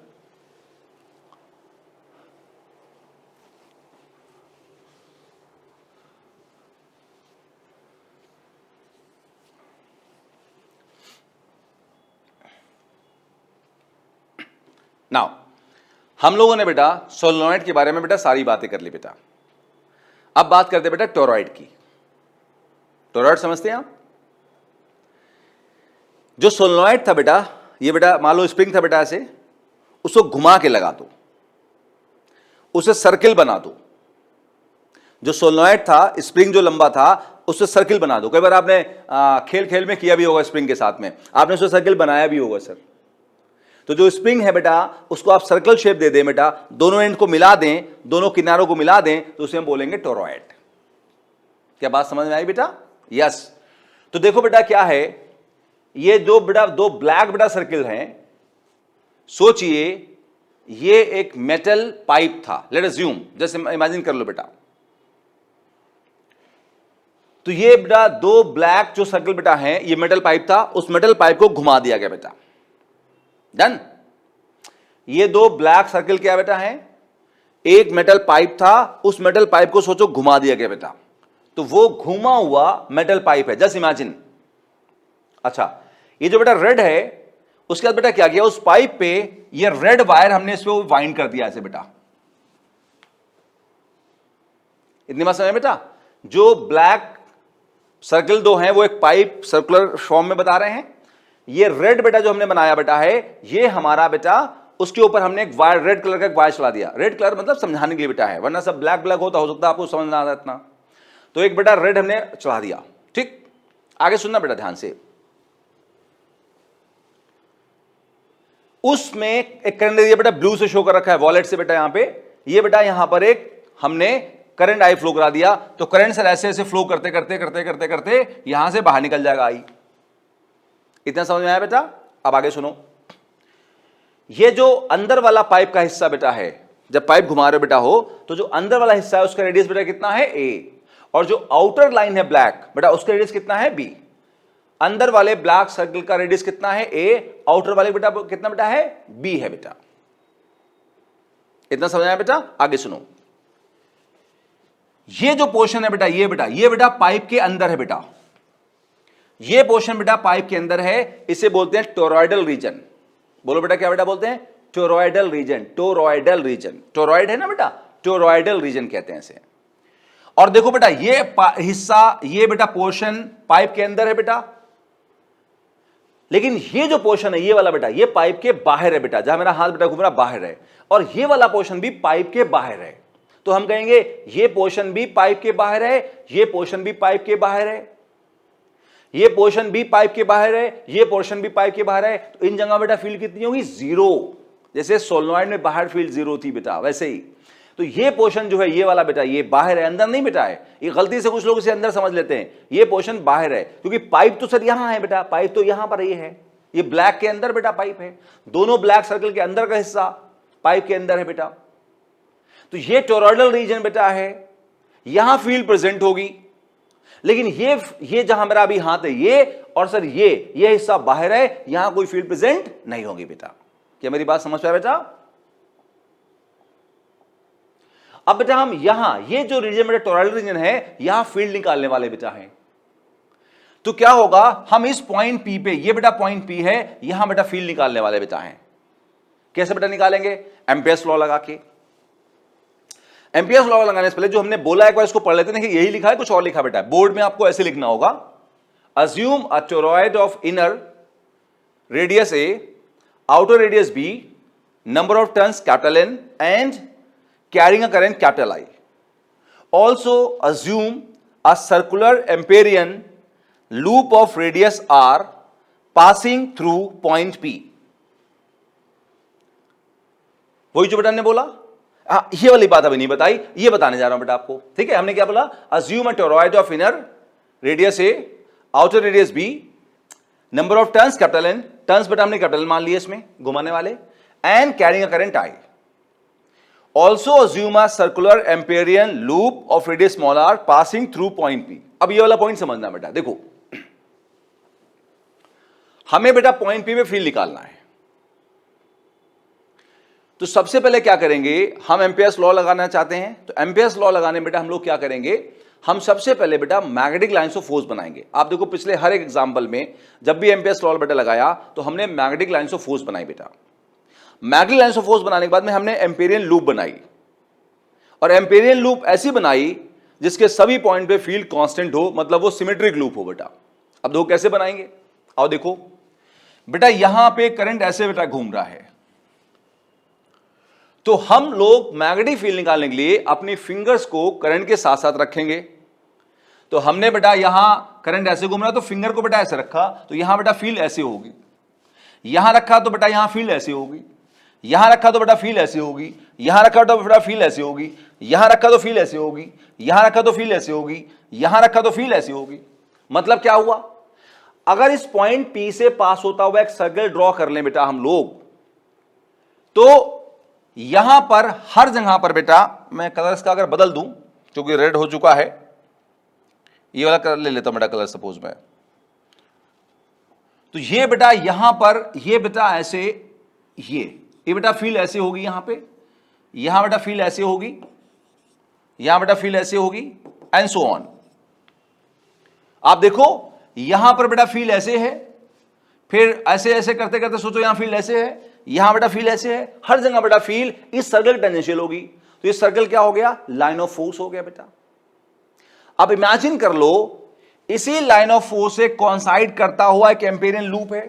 नाउ हम लोगों ने बेटा सोलनॉइड के बारे में बेटा सारी बातें कर ली बेटा। अब बात करते बेटा टोरॉइड की। टोरॉइड समझते हैं आप? जो सोलनॉइड था बेटा, ये बेटा मान लो स्प्रिंग था बेटा, ऐसे उसको घुमा के लगा दो, उसे सर्किल बना दो। जो सोलनॉइड था, स्प्रिंग जो लंबा था, उससे सर्किल बना दो। कई बार आपने खेल खेल में किया भी होगा, स्प्रिंग के साथ में आपने उससे सर्किल बनाया भी होगा सर। तो जो स्प्रिंग है बेटा, उसको आप सर्कल शेप दे दें बेटा, दोनों एंड को मिला दें, दोनों किनारों को मिला दें, तो उसे हम बोलेंगे टोरॉइड। क्या बात समझ में आई बेटा? यस। तो देखो बेटा क्या है, ये जो बेटा दो ब्लैक बेटा सर्किल हैं, सोचिए ये एक मेटल पाइप था, लेट अस अज्यूम, जैसे इमेजिन कर लो बेटा। तो ये बेटा दो ब्लैक जो सर्किल बेटा हैं, ये मेटल पाइप था, उस मेटल पाइप को घुमा दिया गया बेटा। डन। ये दो ब्लैक सर्किल क्या बेटा है, एक मेटल पाइप था, उस मेटल पाइप को सोचो घुमा दिया गया बेटा, तो वो घुमा हुआ मेटल पाइप है, जस्ट इमेजिन। अच्छा, ये जो बेटा रेड है, उसके बाद बेटा क्या किया, उस पाइप पे ये रेड वायर हमने इस पे वाइंड कर दिया ऐसे बेटा। इतनी बात समझ बेटा? जो ब्लैक सर्किल दो हैं वो एक पाइप सर्कुलर फॉर्म में बता रहे हैं। ये रेड बेटा जो हमने बनाया बेटा है, ये हमारा बेटा, उसके ऊपर हमने एक वायर, रेड कलर का एक वायर चला दिया। रेड कलर मतलब समझाने के लिए बेटा है, वरना सब ब्लैक ब्लैक होता, हो सकता है आपको समझ ना आता इतना। तो एक बेटा रेड हमने चढ़ा दिया, ठीक। आगे सुनना बेटा ध्यान से। उसमें एक करंट दिया बेटा, ब्लू से शो कर रखा है, वॉलेट से बेटा। यहां पे ये बेटा, यहां पर एक हमने करंट आई फ्लो करा दिया, तो करंट सर ऐसे ऐसे फ्लो करते करते करते करते करते यहां से बाहर निकल जाएगा आई। इतना समझ में आया बेटा? अब आगे सुनो। ये जो अंदर वाला पाइप का हिस्सा बेटा है, जब पाइप घुमा रहे बेटा हो, तो जो अंदर वाला हिस्सा है उसका रेडियस बेटा कितना है, ए। और जो आउटर लाइन है ब्लैक बेटा, उसका रेडियस कितना है, बी। अंदर वाले ब्लैक सर्कल का रेडियस कितना है, ए। आउटर वाले बेटा कितना बेटा है, बी है बेटा। इतना समझ आया बेटा? आगे सुनो। ये जो पोर्शन है बेटा, ये बेटा पाइप के अंदर है बेटा, ये पोर्शन बेटा पाइप के अंदर है, इसे बोलते हैं टोरॉइडल रीजन। बोलो बेटा क्या बेटा बोलते हैं? Toroidal reason, toroidal reason, toroid है ना बेटा, टोरॉइडल रीजन कहते हैं इसे। और देखो बेटा ये हिस्सा, ये बेटा पोर्शन पाइप के अंदर है बेटा, लेकिन ये जो पोर्शन है ये वाला बेटा, ये पाइप के बाहर है बेटा, जहां मेरा हाथ बेटा घूम रहा बाहर है, और ये वाला पोर्शन भी पाइप के बाहर है। तो हम कहेंगे ये पोर्शन भी पाइप के बाहर है, ये पोर्शन भी पाइप के बाहर है, ये पोर्शन भी पाइप के बाहर है, ये पोर्शन भी पाइप के बाहर है। तो इन जगह बेटा फील्ड कितनी होगी? जीरो। जैसे सोलेनॉइड में बाहर फील्ड जीरो थी बेटा, वैसे ही तो ये पोर्शन जो है ये वाला बेटा, ये बाहर है, अंदर नहीं बेटा है। ये गलती से कुछ लोग इसे अंदर समझ लेते हैं, ये पोर्शन बाहर है, क्योंकि पाइप तो सर यहां है बेटा, पाइप तो यहां पर ये है, ये ब्लैक के अंदर बेटा पाइप है, दोनों ब्लैक सर्कल के अंदर का हिस्सा पाइप के अंदर है बेटा। तो ये टोरॉइडल रीजन बेटा है, यहां फील्ड प्रेजेंट होगी, लेकिन ये जहां मेरा अभी हाथ है ये, और सर ये हिस्सा बाहर है, यहां कोई फील्ड प्रेजेंट नहीं होगी बेटा। क्या मेरी बात समझ पाया बेटा? अब बेटा हम यहां, ये जो रीजन बेटा टोरॉइडल रीजन है, यहां फील्ड निकालने वाले बेटा हैं। तो क्या होगा, हम इस पॉइंट पी पे, ये बेटा पॉइंट पी है, यहां बेटा फील्ड निकालने वाले बेटा हैं। कैसे बेटा निकालेंगे? एम्पियर्स लॉ लगा के। एम्पियर्स लॉ लगाने से पहले जो हमने बोला एक बार इसको पढ़ लेते हैं कि यही लिखा है, कुछ और लिखा बेटा। बोर्ड में आपको ऐसे लिखना होगा, assume a toroid of inner radius A, outer radius B, number of turns capital N and carrying a current capital I. Also assume a circular Amperian loop of radius r passing through point P. वही जो बेटा ने बोला, ये वाली बात अभी नहीं बताई, ये बताने जा रहा हूं बेटा आपको। ठीक है, हमने क्या बोला? assume a toroid of inner radius A, outer radius B, number of turns capital N, turns बेटा हमने कैपिटल मान लिए इसमें घुमाने वाले, and carrying a current I. Also assume a circular Amperian loop of radius small r passing through point P. अब ये वाला पॉइंट समझना बेटा, देखो हमें बेटा पॉइंट P में फील्ड निकालना है। तो सबसे पहले क्या करेंगे, हम एम्पियर्स लॉ लगाना चाहते हैं। तो एम्पियर्स लॉ लगाने बेटा हम लोग क्या करेंगे, हम सबसे पहले बेटा मैग्नेटिक लाइन्स ऑफ फोर्स बनाएंगे। आप देखो पिछले हर एक एग्जाम्पल में जब भी एम्पियर्स लॉ बेटा लगाया तो हमने मैग्नेटिक लाइन्स ऑफ फोर्स बनाई बेटा। मैग्नेटिक लाइन्स ऑफ फोर्स बनाने के बाद में हमने एम्पेरियन लूप बनाई, और एम्पेरियन लूप ऐसी बनाई जिसके सभी पॉइंट पे फील्ड कांस्टेंट हो, मतलब वो सिमेट्रिक लूप हो बेटा। अब देखो कैसे बनाएंगे, आओ देखो बेटा, यहां पे करंट ऐसे बेटा घूम रहा है, तो हम लोग मैग्नेटिक फील्ड निकालने के लिए अपनी फिंगर्स को करंट के साथ साथ रखेंगे। तो हमने बेटा यहां करंट ऐसे घूम रहा है, तो फिंगर को बेटा ऐसे रखा, तो यहां बेटा फील्ड ऐसे होगी, यहां रखा तो बेटा यहां फील्ड ऐसे होगी, यहां रखा तो बेटा फील्ड ऐसे होगी, यहां रखा तो बेटा फील्ड ऐसे होगी, यहां रखा तो फील्ड ऐसे होगी, यहां रखा तो फील्ड ऐसे होगी, यहां रखा तो फील्ड ऐसे होगी। मतलब क्या हुआ, अगर इस पॉइंट P से पास होता हुआ एक सर्कल ड्रॉ कर लें बेटा हम लोग, तो यहां पर हर जगह पर बेटा, मैं कलर इसका अगर बदल दूं क्योंकि रेड हो चुका है, ये वाला कलर ले लेता हूं बेटा कलर सपोज में। तो ये बेटा यहां पर, ये बेटा ऐसे, ये बेटा फील्ड ऐसे होगी, यहां बेटा फील्ड ऐसे होगी, यहां बेटा फील्ड ऐसे होगी, एंड सो ऑन। आप देखो यहां पर बेटा फील्ड ऐसे है, फिर ऐसे ऐसे करते करते सोचो यहां फील्ड ऐसे है, यहां बेटा फील्ड ऐसे है, हर जगह बेटा फील्ड इस सर्कल टेंजेंशियल होगी। तो ये सर्कल क्या हो गया, लाइन ऑफ फोर्स हो गया बेटा। अब इमेजिन कर लो इसी लाइन ऑफ फोर्स से कोइंसाइड करता हुआ एक एम्पेरियन लूप है,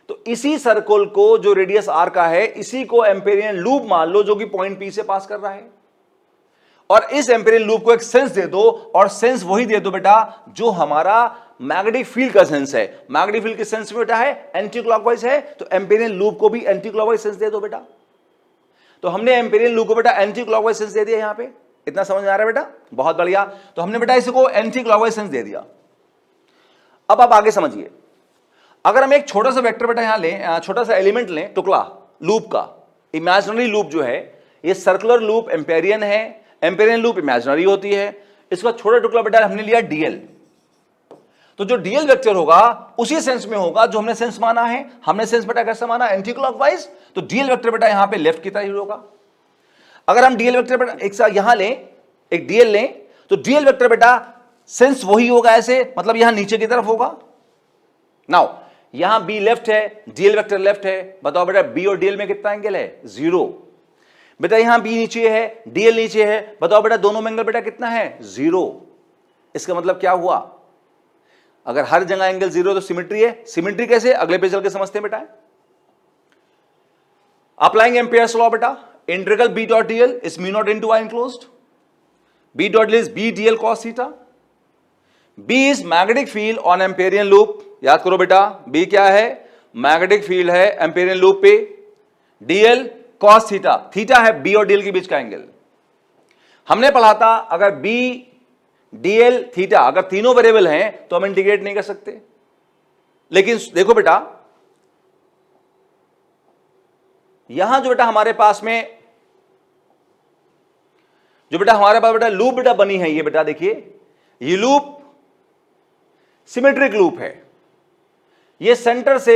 तो इसी सर्कल को जो रेडियस आर का है, इसी को एम्पेरियन लूप मान लो जो कि पॉइंट P से पास कर रहा है, और इस एम्पेरियन लूप को एक सेंस दे दो, और सेंस वही दे दो बेटा जो हमारा मैग्नेटिक फील्ड का सेंस है। मैग्नेटिक फील्ड के सेंस में बेटा है एंटी क्लॉकवाइज है, तो एम्पेरियन लूप को भी एंटी क्लॉकवाइज सेंस दे दो बेटा। तो हमने एम्पेरियन लूप को बेटा एंटी क्लॉकवाइज सेंस दे दिया, यहां पे इतना समझ में आ रहा है बेटा, बहुत बढ़िया। तो हमने बेटा इसको एंटी क्लॉकवाइज सेंस दे दिया। अब आप आगे समझिए, अगर हम एक छोटा सा वेक्टर बेटा यहां लें, छोटा सा एलिमेंट लें, टुकड़ा लूप का, इमेजिनरी लूप जो है, ये सर्कुलर लूप एम्पेरियन है, एम्पेरियन लूप इमेजिनरी होती है, इसका छोटा टुकड़ा बेटा हमने लिया डीएल। तो जो डीएल वेक्टर होगा उसी सेंस में होगा जो हमने सेंस माना है। हमने सेंस बेटा कैसे माना, एंटी क्लॉकवाइज, तो डीएल वेक्टर बेटा यहां पे लेफ्ट की तरफ होगा। अगर हम डीएल वेक्टर बेटा एक साथ यहां लें, एक डीएल लें तो डीएल वेक्टर बेटा सेंस वही होगा ऐसे, मतलब यहां नीचे की तरफ होगा। नाउ यहां बी लेफ्ट है, डीएल वेक्टर लेफ्ट है, बताओ बेटा बी और डीएल में कितना एंगल है? 0। बेटा यहां बी नीचे है, डीएल नीचे है, बताओ बेटा दोनों में एंगल बेटा कितना है? 0। इसका मतलब क्या हुआ? अगर हर जगह एंगल 0 तो सिमेट्री है। सिमेट्री कैसे? अगले पे चल के समझते हैं बेटा। अप्लाइंग एम्पियर्स लॉ बेटा, integral B dot DL is mu not into I enclosed, B dot DL is B DL cos theta, B is magnetic field on amperian loop. याद करो बेटा, बी क्या है? मैग्नेटिक फील्ड है amperian loop पे। DL cos theta, theta है B और DL के बीच का एंगल। हमने पढ़ा था अगर बी डीएल थीटा अगर तीनों वेरिएबल हैं तो हम इंटीग्रेट नहीं कर सकते। लेकिन देखो बेटा, यहां जो बेटा हमारे पास बेटा लूप बेटा बनी है, ये बेटा देखिए, ये लूप सिमेट्रिक लूप है। ये सेंटर से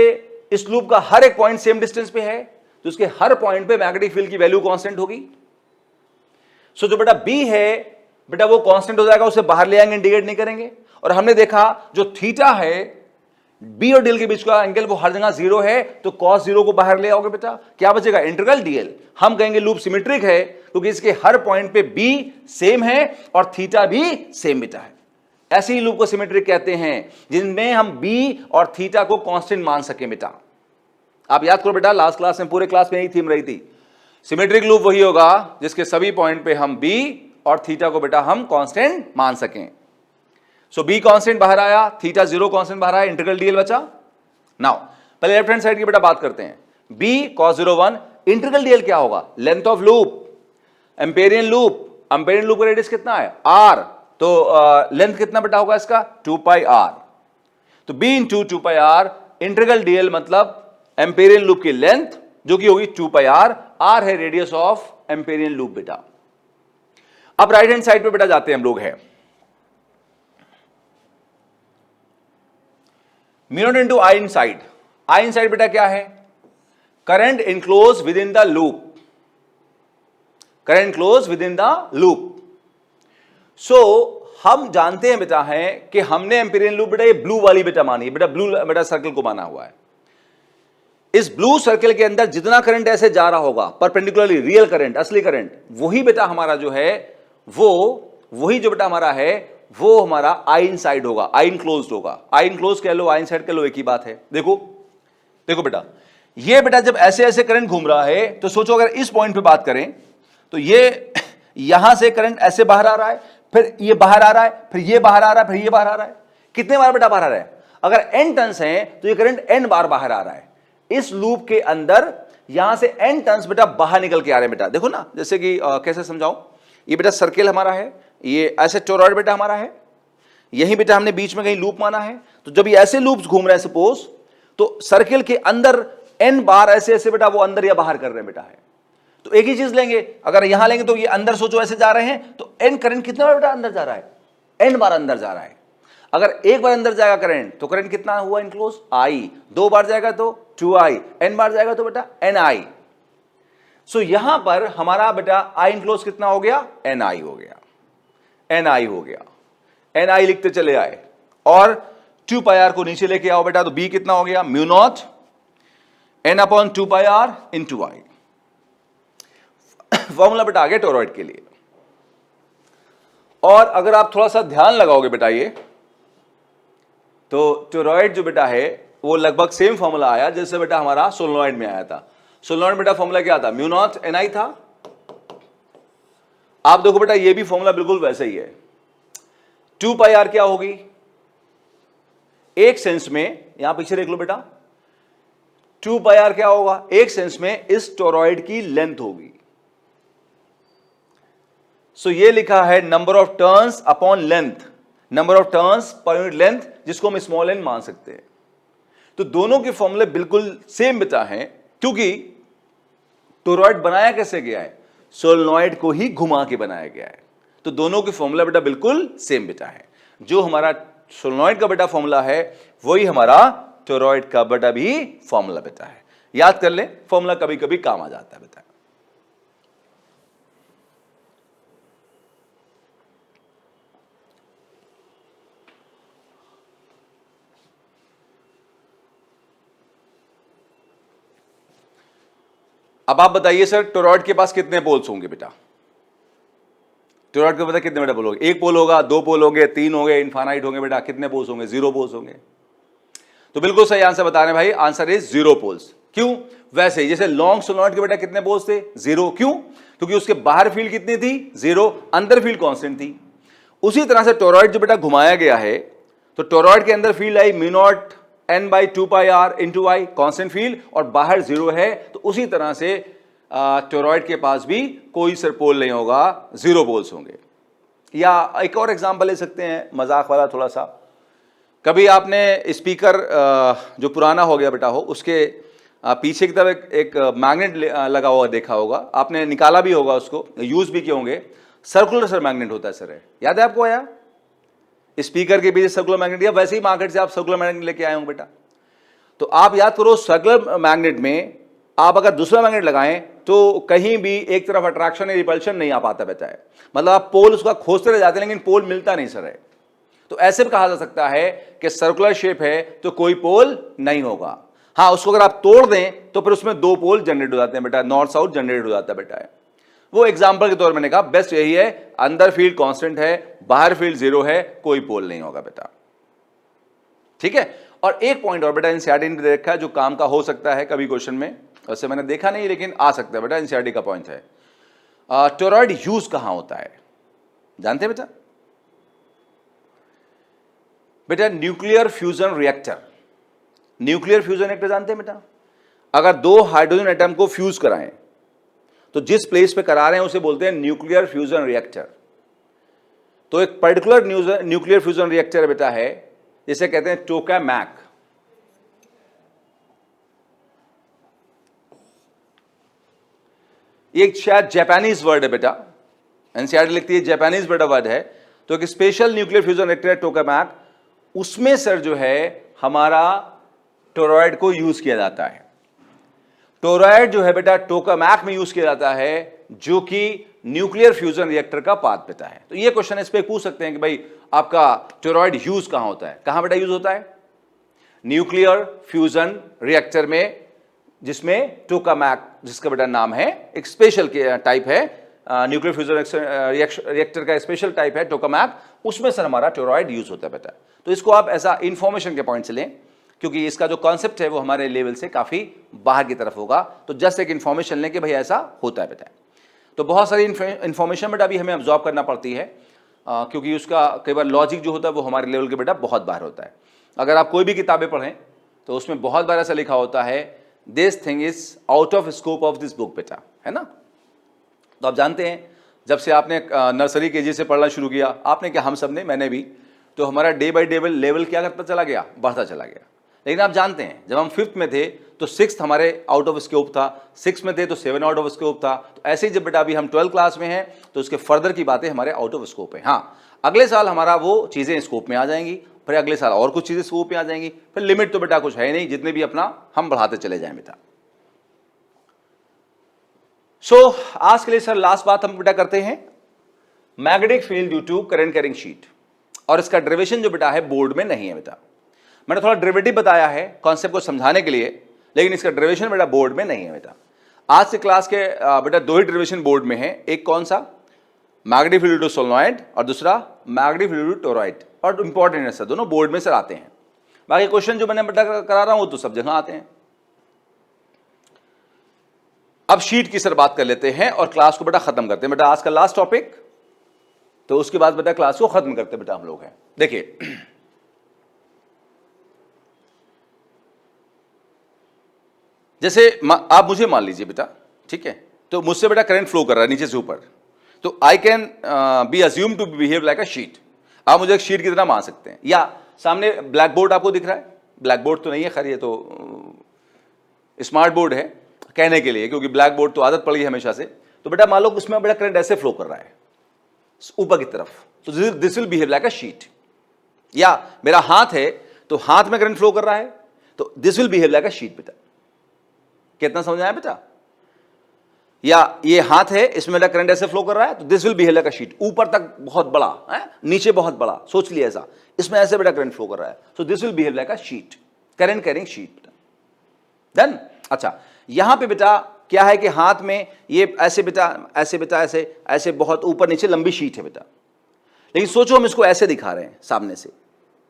इस लूप का हर एक पॉइंट सेम डिस्टेंस पे है, तो उसके हर पॉइंट पे मैग्नेटिक फील्ड की वैल्यू कांस्टेंट होगी। सो जो बेटा बी है बेटा वो कांस्टेंट हो जाएगा, उसे बाहर ले आएंगे, इंटीग्रेट नहीं करेंगे। और हमने देखा जो थीटा है बी और डीएल के बीच का एंगल वो हर जगह 0 है, तो cos 0 को बाहर ले आओगे बेटा, क्या बचेगा? Integral DL. हम कहेंगे लूप सिमेट्रिक है क्योंकि इसके हर पॉइंट पे बी सेम है और थीटा भी सेम बेटा है। ऐसे ही लूप को सिमेट्रिक कहते हैं जिनमें हम बी और थीटा को कांस्टेंट मान सके बेटा। आप याद करो बेटा, लास्ट क्लास में पूरे क्लास में यही थीम रही थी, सिमेट्रिक लूप वही होगा जिसके सभी पॉइंट पे हम बी और थीटा को बेटा हम कांस्टेंट मान सकें। सो बी कांस्टेंट बाहर आया, थीटा 0 कांस्टेंट बाहर आया, इंटीग्रल डीएल बचा। नाउ पहले लेफ्ट हैंड साइड की बेटा बात करते हैं। बी cos 0 1, इंटीग्रल डीएल क्या होगा? Length of loop, Amperian loop का रेडियस कितना है? r, तो लेंथ कितना बेटा होगा इसका? 2 पाई r। तो b इंटू 2 पाई r, इंटीग्रल डीएल मतलब एम्पेरियन लूप की लेंथ जो कि होगी 2 पाई r, r है रेडियस ऑफ एम्पेरियन लूप बेटा। अब राइट हैंड साइड पे बेटा जाते हैं हम लोग, है mu not into I inside. I inside बेटा क्या है? Current enclose within the loop, current enclose within the loop. So हम जानते हैं बेटा है कि हमने एम्पेरियन लूप बेटा ये ब्लू वाली बेटा मानी है, बेटा ब्लू बेटा सर्कल को माना हुआ है। इस ब्लू सर्कल के अंदर जितना करंट ऐसे जा रहा होगा परपेंडिकुलरली, रियल करंट, असली करंट, वही बेटा हमारा जो है वही जो बेटा हमारा है वो हमारा आई इनसाइड होगा, आई इनक्लोज्ड होगा। आई इनक्लोज कह लो, आई इनसाइड कह लो, एक ही बात है। देखो बेटा, ये बेटा जब ऐसे ऐसे करंट घूम रहा है तो सोचो अगर इस पॉइंट पे बात करें तो ये यहां से करंट ऐसे बाहर आ रहा है, फिर ये बाहर आ रहा है, फिर ये बाहर आ रहा है, फिर ये बाहर आ रहा है। कितने बार बेटा बाहर आ रहा है? अगर n टर्न्स हैं तो ये करंट n बार बाहर आ रहा है। इस लूप के अंदर यहां से n टर्न्स बेटा बाहर निकल के आ रहे हैं बेटा। देखो ना, जैसे कि कैसे समझाऊं, ये बेटा सर्किल हमारा है, ये ऐसे टोरॉइड बेटा हमारा है, यही बेटा हमने बीच में कहीं लूप माना है। तो जब ये ऐसे लूप्स घूम रहे हैं सपोज, तो सर्किल के अंदर n बार ऐसे ऐसे बेटा वो अंदर या बाहर कर रहे हैं बेटा है। तो एक ही चीज लेंगे, अगर यहां लेंगे तो ये अंदर सोचो ऐसे जा रहे हैं, तो n करंट कितना बार बेटा अंदर जा रहा है? n बार अंदर जा रहा है। अगर एक बार अंदर जाएगा करंट तो करंट कितना हुआ इनक्लोज? I। दो बार जाएगा तो 2I, n बार जाएगा तो बेटा NI। सो यहां पर हमारा बेटा I इनक्लोज कितना हो गया? NI हो गया, NI हो गया। NI लिखते चले आए और 2 पाई r को नीचे लेके आओ बेटा, तो B कितना हो गया? Mu not n upon 2 pi r into I. Formula बेटा आ गया टोरॉइड के लिए। और अगर आप थोड़ा सा ध्यान लगाओगे बेटा ये, तो टोरॉइड जो बेटा है वो लगभग सेम फॉर्मूला आया जैसे बेटा हमारा सोलेनॉइड में आया था। सोलेनॉइड बेटा फॉर्मूला क्या था? म्यू नॉट NI था। आप देखो बेटा ये भी फॉर्मूला बिल्कुल वैसे ही है। 2 पाई r क्या होगी? एक सेंस में, यहां पीछे देख लो बेटा, 2 पाई r क्या होगा? एक सेंस में इस टोरॉइड की लेंथ होगी। सो ये लिखा है number of turns upon length, number of turns per unit length, जिसको हम स्मॉल n मान सकते हैं। तो दोनों के फॉर्मूले बिल्कुल सेम बेटा हैं, क्योंकि टोरॉइड बनाया कैसे गया है? सोलेनॉइड को ही घुमा के बनाया गया है। तो दोनों के फॉर्मूला बेटा बिल्कुल सेम बेटा है। जो हमारा सोलेनॉइड का बेटा फॉर्मूला है वही हमारा टोरॉइड का बेटा भी फॉर्मूला बेटा है। याद कर ले, फॉर्मूला कभी कभी काम आ जाता है बेटा। अब आप बताइए सर, टोरॉइड के पास कितने पोल्स होंगे बेटा? टोरॉइड के पता कितने बेटा पोल होंगे? एक पोल होगा, दो पोल होंगे, तीन होंगे, इनफाइनाइट होंगे बेटा। कितने पोल्स होंगे? 0 पोल्स होंगे। तो बिल्कुल सही आंसर बता रहे हैं भाई, आंसर इज 0 पोल्स। क्यों? वैसे जैसे लॉन्ग सोलनॉइड के बेटा कितने पोल्स थे? 0। क्यों? क्योंकि उसके बाहर फील्ड कितनी थी? 0, अंदर फील्ड कांस्टेंट थी। उसी तरह से टोरॉइड जो बेटा घुमाया गया है, तो टोरॉइड के अंदर field I μ0 n/2πr into I, constant field, और बाहर 0 है। तो उसी तरह से टोरॉइड के पास भी कोई सर पोल नहीं होगा, 0 पोल्स होंगे। या एक और एग्जांपल ले सकते हैं, मजाक वाला थोड़ा सा। कभी आपने स्पीकर जो पुराना हो गया बेटा हो, उसके पीछे की तरफ एक मैग्नेट लगा हुआ देखा होगा, आपने निकाला भी होगा, उसको यूज भी किए होंगे। सर्कुलर सर मैग्नेट होता है सर, याद है आपको? आया स्पीकर के पीछे सर्कुलर मैग्नेट, या वैसे ही मार्केट से आप सर्कुलर मैग्नेट लेके आए होंगे बेटा। तो आप याद करो, सर्कुलर मैग्नेट में आप अगर दूसरा मैग्नेट लगाएं तो कहीं भी एक तरफ अट्रैक्शन या रिपल्शन नहीं आ पाता बेटा है। मतलब आप पोल उसका खोजते रह जाते हैं, लेकिन पोल मिलता नहीं सर है। तो ऐसे भी कहा जा सकता है कि सर्कुलर शेप है तो कोई पोल नहीं होगा। हाँ, उसको अगर आप तोड़ दें तो फिर उसमें 2 पोल जनरेट हो जाते हैं बेटा, नॉर्थ साउथ जनरेट हो जाता है बेटा है। वो एग्जाम्पल के तौर मैंने कहा, बेस्ट यही है, अंदर फील्ड कांस्टेंट है, बाहर फील्ड 0 है, कोई पोल नहीं होगा बेटा। ठीक है। और एक पॉइंट और बेटा एनसीईआरटी ने दे रखा है जो काम का हो सकता है कभी क्वेश्चन में, वैसे मैंने देखा नहीं लेकिन आ सकता है बेटा, एनसीईआरटी का पॉइंट है। टोरॉइड यूज कहां होता है जानते हैं बेटा? बेटा nuclear fusion reactor. Nuclear fusion reactor जानते हैं बेटा? अगर 2 हाइड्रोजन एटम को फ्यूज कराएं तो जिस प्लेस पे करा रहे हैं उसे बोलते हैं न्यूक्लियर फ्यूजन रिएक्टर। तो एक पर्टिकुलर न्यूक्लियर फ्यूजन रिएक्टर बेटा है जिसे कहते हैं टोकामैक। ये शायद जापानीज वर्ड है बेटा, एनसीईआरटी लिखती है जापानीज बेटा वर्ड है। तो एक स्पेशल न्यूक्लियर फ्यूजन रिएक्टर है टोकामैक, उसमें सर जो है हमारा टोरॉइड को यूज किया जाता है। टोरॉइड जो है बेटा टोकामैक में यूज किया जाता है, जो कि न्यूक्लियर फ्यूजन रिएक्टर का पार्ट बेटा है। तो ये क्वेश्चन इस पे पूछ सकते हैं कि भाई आपका टोरॉइड यूज कहां होता है? कहां बेटा यूज होता है? न्यूक्लियर फ्यूजन रिएक्टर में, जिसमें टोकामैक जिसका बेटा नाम है, एक स्पेशल टाइप है न्यूक्लियर फ्यूजन रिएक्टर का स्पेशल टाइप है टोकामैक, उसमें सर हमारा टोरॉइड यूज होता है बेटा। तो इसको आप ऐसा इंफॉर्मेशन के पॉइंट से लें, क्योंकि इसका जो कॉन्सेप्ट है वो हमारे लेवल से काफी बाहर की तरफ होगा। तो जस्ट एक इंफॉर्मेशन लें कि भाई ऐसा होता है बेटा। तो बहुत सारी इंफॉर्मेशन बेटा अभी हमें ऑब्जॉर्व करना पड़ती है, क्योंकि उसका कई बार लॉजिक जो होता है वो हमारे लेवल के बेटा बहुत बाहर होता है। अगर आप कोई भी किताबें पढ़ें तो उसमें बहुत बार ऐसा लिखा होता है, this thing is out of scope of this book बेटा, है ना? तो आप जानते हैं जब से आपने नर्सरी केजी से पढ़ना शुरू किया, आपने क्या, हम सब ने, मैंने भी, तो हमारा डे बाय डे लेवल क्या करता चला गया? बढ़ता चला गया। लेकिन आप जानते हैं जब हम 5th में थे तो 6th हमारे आउट ऑफ स्कोप था, 6 में थे तो 7 आउट ऑफ स्कोप था। तो ऐसे ही जब बेटा अभी हम 12 क्लास में हैं तो उसके फर्दर की बातें हमारे आउट ऑफ स्कोप है। हाँ, अगले साल हमारा वो चीज़ें स्कोप में आ जाएंगी, फिर अगले साल और कुछ चीज़ें स्कोप में आ जाएंगी, फिर लिमिट तो बेटा कुछ है नहीं, जितने भी अपना हम बढ़ाते चले जाएं बेटा। आज के लिए सर लास्ट बात हम बेटा करते हैं, magnetic field due to current carrying sheet. और इसका डेरिवेशन जो बेटा है बोर्ड में नहीं है बेटा। मैंने थोड़ा डेरिवेटिव बताया है कॉन्सेप्ट को समझाने के लिए, लेकिन इसका डेरिवेशन बेटा बोर्ड में नहीं है बेटा। आज से क्लास के बेटा 2 ही डेरिवेशन बोर्ड में है, एक कौन सा? Magnetic field due to solenoid, और दूसरा magnetic field due to toroid. और इंपॉर्टेंट है सर, दोनों बोर्ड में सर आते हैं। बाकी क्वेश्चन जो मैंने बेटा करा रहा हूं तो सब जगह आते हैं। अब शीट की सर बात कर लेते हैं और क्लास को बेटा खत्म करते हैं बेटा। आज का लास्ट टॉपिक, तो उसके बाद बेटा क्लास को खत्म करते बेटा हम लोग हैं। देखिए जैसे आप मुझे मान लीजिए बेटा, ठीक है, तो मुझसे बेटा करंट फ्लो कर रहा है नीचे से ऊपर, तो I can be assume to behave like a sheet. आप मुझे एक शीट की तरह मान सकते हैं, या सामने ब्लैक बोर्ड आपको दिख रहा है, ब्लैक बोर्ड तो नहीं है खैर, ये तो स्मार्ट बोर्ड है कहने के लिए, क्योंकि ब्लैक बोर्ड तो आदत पड़ गई हमेशा से। तो बेटा मान लो उसमें बेटा करंट ऐसे फ्लो कर रहा है ऊपर की तरफ, तो this will behave like a sheet. या मेरा हाथ है तो हाथ में करंट फ्लो कर रहा है, तो this will behave like a sheet बेटा। कितना समझ आया बेटा? या ये हाथ है, इसमें मेरा करंट ऐसे फ्लो कर रहा है, तो this will behave like a sheet. ऊपर तक बहुत बड़ा है, नीचे बहुत बड़ा, सोच लिया ऐसा, इसमें ऐसे बेटा करंट फ्लो कर रहा है, सो this will behave like a sheet, current carrying sheet बेटा। डन? अच्छा, यहां पे बेटा क्या है कि हाथ में ये ऐसे बेटा, ऐसे बेटा, ऐसे ऐसे बहुत ऊपर नीचे लंबी शीट है बेटा, लेकिन सोचो हम इसको ऐसे दिखा रहे हैं सामने से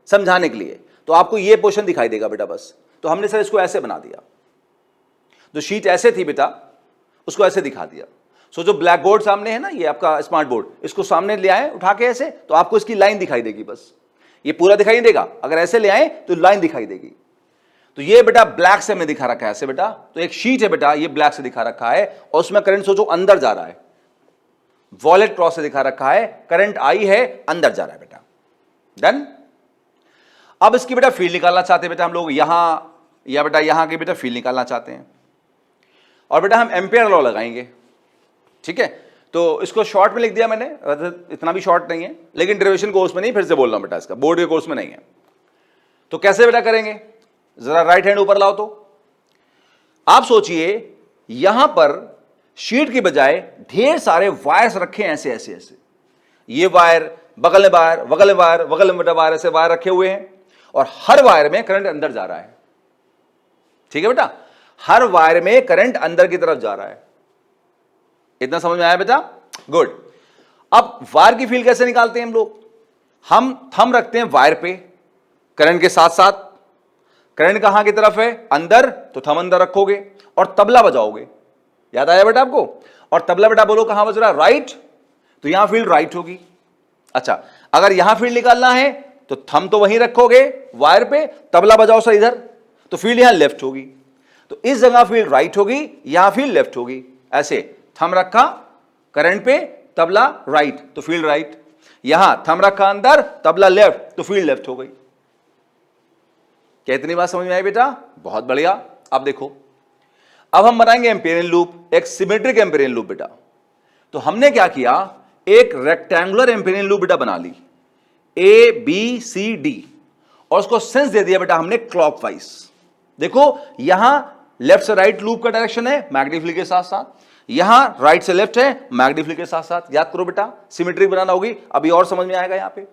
समझाने के लिए, तो आपको ये पोर्शन दिखाई देगा बेटा बस। तो हमने सर इसको ऐसे बना दिया, जो शीट ऐसे थी बेटा उसको ऐसे दिखा दिया। सो जो ब्लैक बोर्ड सामने है ना, ये आपका स्मार्ट बोर्ड, इसको सामने ले आए उठा के ऐसे, तो आपको इसकी लाइन दिखाई देगी बस, ये पूरा दिखाई नहीं देगा। अगर ऐसे ले आए तो लाइन दिखाई देगी। तो ये बेटा ब्लैक से हमने दिखा रखा है ऐसे बेटा, तो एक शीट है बेटा, ये ब्लैक से दिखा रखा है और उसमें करंट सोचो अंदर जा रहा है, वॉलेट क्रॉस से दिखा रखा है, करंट आई है, अंदर जा रहा है बेटा। डन। अब इसकी बेटा फील्ड निकालना चाहते हैं बेटा हम लोग, यहां या बेटा यहां की बेटा फील्ड निकालना चाहते हैं, और बेटा हम एम्पियर लॉ लगाएंगे। ठीक है, तो इसको शॉर्ट में लिख दिया मैंने, इतना भी शॉर्ट नहीं है, लेकिन डेरिवेशन कोर्स में नहीं, फिर से बोल रहा हूं बेटा, इसका बोर्ड के कोर्स में नहीं है। तो कैसे बेटा करेंगे, जरा राइट हैंड ऊपर लाओ। तो आप सोचिए यहां पर शीट की बजाय ढेर सारे वायर्स रखे हैं ऐसे ऐसे ऐसे, ये वायर, बगल में वायर, बगल में वायर, बगल में वायर, ऐसे वायर रखे हुए हैं, और हर वायर में करंट अंदर जा रहा है। ठीक है बेटा, हर वायर में करंट अंदर की तरफ जा रहा है। इतना समझ में आया बेटा? गुड। अब वायर की फील्ड कैसे निकालते हैं हम लोग? हम थंब रखते हैं वायर पे करंट के साथ साथ, करंट कहां की तरफ है, अंदर, तो थंब अंदर रखोगे और तबला बजाओगे। याद आया बेटा आपको? और तबला बेटा बोलो कहां बज रहा है, राइट, तो यहां फील्ड राइट होगी। अच्छा, अगर यहां फील्ड निकालना है तो थंब तो वहीं रखोगे वायर पे, तबला बजाओ सर इधर, तो फील्ड यहां लेफ्ट होगी। तो इस जगह फील्ड राइट होगी, यहां फील्ड लेफ्ट होगी। ऐसे थंब रखा करंट पे, तबला राइट, तो फील्ड राइट, यहां थंब रखा अंदर, तबला लेफ्ट, तो फील्ड लेफ्ट हो गई। क्या इतनी बात समझ में आई बेटा? बहुत बढ़िया। अब देखो, अब हम बनाएंगे एम्पेरियन लूप, एक सिमेट्रिक एम्पेरियन लूप बेटा। तो हमने क्या किया, एक रेक्टेंगुलर एम्पेरियन लूप बेटा बना ली, ए बी सी डी, और उसको सेंस दे दिया बेटा हमने क्लॉकवाइज। देखो यहां लेफ्ट से राइट लूप का डायरेक्शन है मैग्नीफाई के साथ साथ, यहां राइट से लेफ्ट है मैग्नीफाई के साथ साथ। याद करो बेटा, सिमेट्रिक बनाना होगी, अभी और समझ में आएगा यहां पे।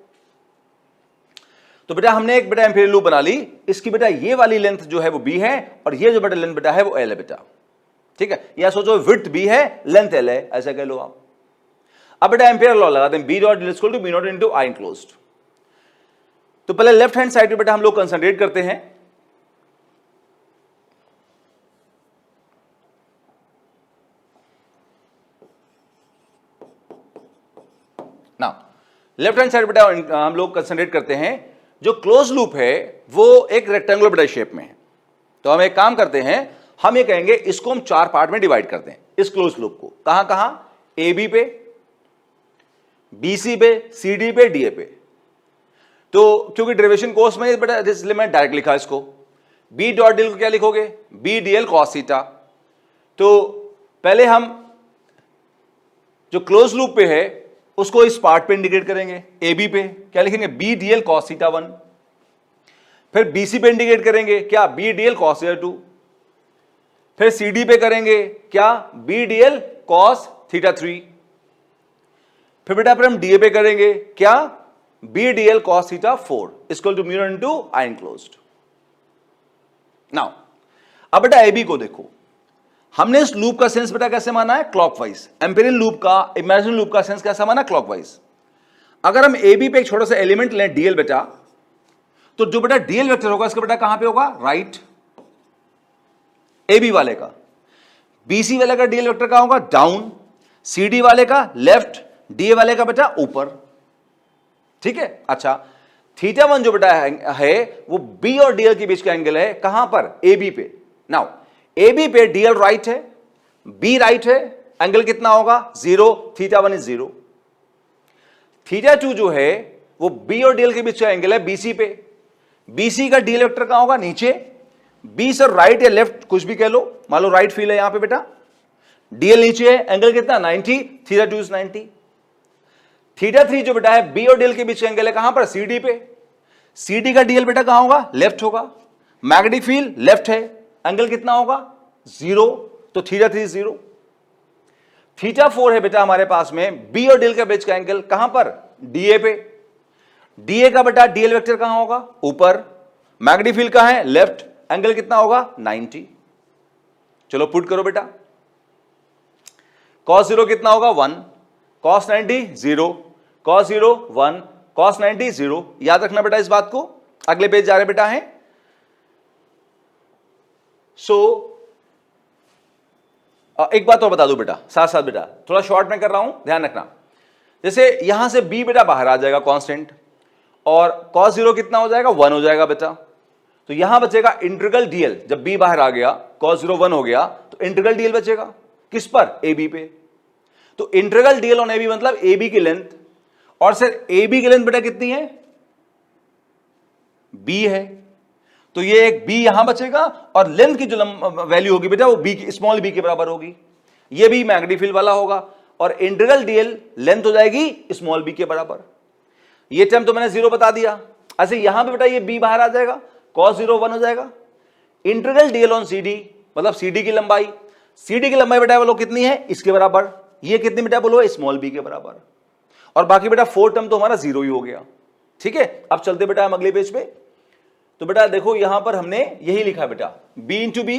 तो बेटा हमने एक बेटा एम्पेरियन लूप बना ली, इसकी बेटा ये वाली लेंथ जो है वो b है, और ये जो बेटा लेंथ बेटा है वो l है बेटा। ठीक है, या सोचो विड्थ b है, लेंथ l है, ऐसा कह लो आप। अब बेटा एम्पेयर लॉ लगाते हैं, b dot equal to b naught into I enclosed. तो पहले लेफ्ट हैंड साइड पे बेटा हम लोग कंसंट्रेट करते हैं। ना लेफ्ट हैंड साइड बेटा हम लोग कंसंट्रेट करते हैं, जो क्लोज लूप है वो एक रेक्टेंगुलर बेटा शेप में है। तो हम एक काम करते हैं, हम ये कहेंगे इसको हम चार पार्ट में डिवाइड करते हैं, इस क्लोज लूप को। कहां कहां? ए बी पे, बी सी पे, सी डी पे, डी ए पे। तो क्योंकि डेरिवेशन कोर्स में बेटा इसलिए मैं डायरेक्ट लिखा इसको, बी डॉट डी एल को क्या लिखोगे, B D L cos theta. तो पहले हम जो क्लोज लूप पे है उसको इस पार्ट पे इंडिकेट करेंगे, ए बी पे क्या लिखेंगे, B D L cos theta 1। फिर बी सी पे इंडिकेट करेंगे क्या, B D L cos theta 2। फिर सी डी पे करेंगे क्या, B D L cos theta 3। फिर बेटा फिर हम डी ए पे करेंगे क्या, B D L cos theta 4 equal to mu into I enclosed. Now अब बेटा ए बी को देखो, हमने इस लूप का सेंस बेटा कैसे माना है, क्लॉकवाइज। एम्पेरियन लूप का, इमेजिनरी लूप का सेंस कैसा माना, क्लॉकवाइज। अगर हम ए बी पे एक छोटा सा एलिमेंट लें डीएल बेटा, तो जो बेटा डीएल वेक्टर होगा इसका बेटा कहां पे होगा, राइट, ए बी वाले का। बीसी वाले का डीएल वेक्टर कहां होगा, डाउन। सीडी वाले का लेफ्ट, डीए वाले का बेटा ऊपर। ठीक है, अच्छा थीटा 1 जो बेटा है वो बी और डीएल के बीच का एंगल है, कहां पर, ए बी पे। नाउ ए बी पे डीएल राइट है, बी राइट है, एंगल कितना होगा, 0, थीटा 1 इज 0। थीटा 2 जो है वो बी और डीएल के बीच का एंगल है बीसी पे, बीसी का डीएल वेक्टर कहां होगा, नीचे। बी सर राइट या लेफ्ट कुछ भी कह लो, मान लो राइट फील है यहां पे बेटा, डीएल नीचे है, एंगल कितना, 90, थीटा 2 इज 90। थीटा 3 जो बेटा है बी और डीएल के बीच का एंगल है कहां पर, सीडी पे। सीडी का डीएल बेटा कहां होगा, लेफ्ट होगा, मैग्नेटिक फील्ड लेफ्ट है, एंगल कितना होगा, 0, तो थीटा 3 0। थीटा 4 है बेटा हमारे पास में बी और डीएल के बीच का एंगल कहां पर, डीए पे। डीए का बेटा डीएल वेक्टर कहां होगा, ऊपर, मैग्नेटिक फील्ड कहां है, लेफ्ट, एंगल कितना होगा, 90। चलो पुट करो बेटा, cos 0 कितना होगा 1, cos 90 0, cos 0 1, cos 90 0। याद रखना बेटा इस बात को। अगले पेज जा रहे बेटा हैं। एक बात और बता दो बेटा साथ साथ, बेटा थोड़ा शॉर्ट में कर रहा हूं, ध्यान रखना। जैसे यहां से b बेटा बाहर आ जाएगा कांस्टेंट, और cos 0 कितना हो जाएगा 1 हो जाएगा बेटा। तो यहां बचेगा इंटीग्रल dl, जब b बाहर आ गया cos 0 1 हो गया तो इंटीग्रल dl बचेगा किस पर, ab पे। तो इंटीग्रल dl ऑन ab मतलब ab की लेंथ, और सर ab की लेंथ बेटा कितनी है, b है, तो ये एक b यहां बचेगा, और लेंथ की जो वैल्यू होगी बेटा वो b की स्मॉल b के बराबर होगी। ये भी मैग्नेटिक फील्ड वाला होगा, और इंटीग्रल dl लेंथ हो जाएगी स्मॉल b के बराबर। ये टर्म तो मैंने 0 बता दिया। ऐसे यहां पे बेटा ये b बाहर आ जाएगा, cos 0 1 हो जाएगा। इंटीग्रल dl ऑन cd मतलब cd की लंबाई, cd की लंबाई बेटा बोलो कितनी है, इसके बराबर। ये कितनी बेटा बोलो, स्मॉल b के बराबर। और बाकी बेटा 4 टर्म तो हमारा 0 ही हो गया। ठीक है, अब चलते बेटा हम अगले पेज पे। तो बेटा देखो यहां पर हमने यही लिखा बेटा, b into B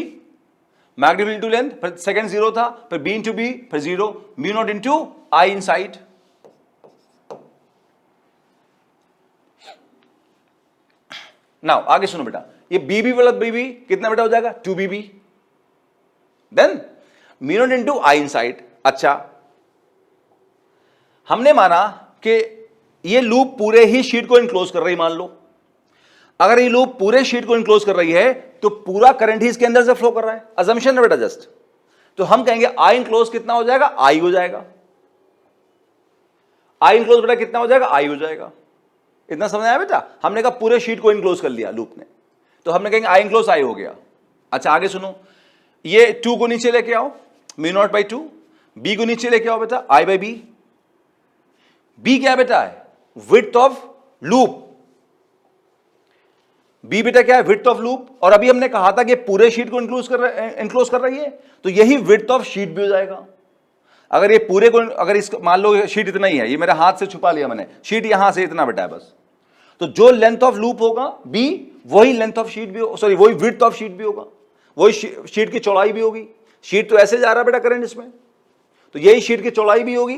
magnetic field to length, फिर सेकंड 0 था, फिर b इंटू बी फिर 0, mu not into I inside. Now आगे सुनो बेटा, ये बीबी वाला बीबी कितना बेटा हो जाएगा 2bb, then mu not into I inside. अच्छा, हमने माना कि ये लूप पूरे ही शीट को इनक्लोज कर रही, मान लो अगर ये लूप पूरे शीट को इनक्लोज कर रही है तो पूरा करंट ही इसके अंदर से फ्लो कर रहा है, अजम्पशन है बेटा जस्ट। तो हम कहेंगे आई इनक्लोज कितना हो जाएगा, आई हो जाएगा। आई इनक्लोज बेटा कितना हो जाएगा, आई हो जाएगा। इतना समझ आया बेटा, हमने कहा पूरे शीट को इनक्लोज कर लिया लूप ने, तो हमने कहेंगे आई इनक्लोज आई हो गया। अच्छा आगे सुनो, ये 2 को नीचे लेके आओ, म्यू नॉट बाई 2, बी को नीचे लेके आओ बेटा, आई बाई बी। बी क्या बेटा है, विड्थ ऑफ लूप। बी बेटा क्या है, विड्थ ऑफ लूप। और अभी हमने कहा था कि पूरे शीट को इनक्लोज कर रही है, तो यही विड्थ ऑफ शीट भी हो जाएगा। अगर ये पूरे को, अगर इसको मान लो शीट इतना ही है, ये मेरे हाथ से छुपा लिया मैंने, शीट यहां से इतना बेटा है बस, तो जो लेंथ ऑफ लूप होगा बी वही लेंथ ऑफ शीट भी, सॉरी वही विड्थ ऑफ शीट भी होगा, वही शीट की चौड़ाई भी होगी। शीट तो ऐसे जा रहा है बेटा करंट इसमें, तो यही शीट की चौड़ाई भी होगी।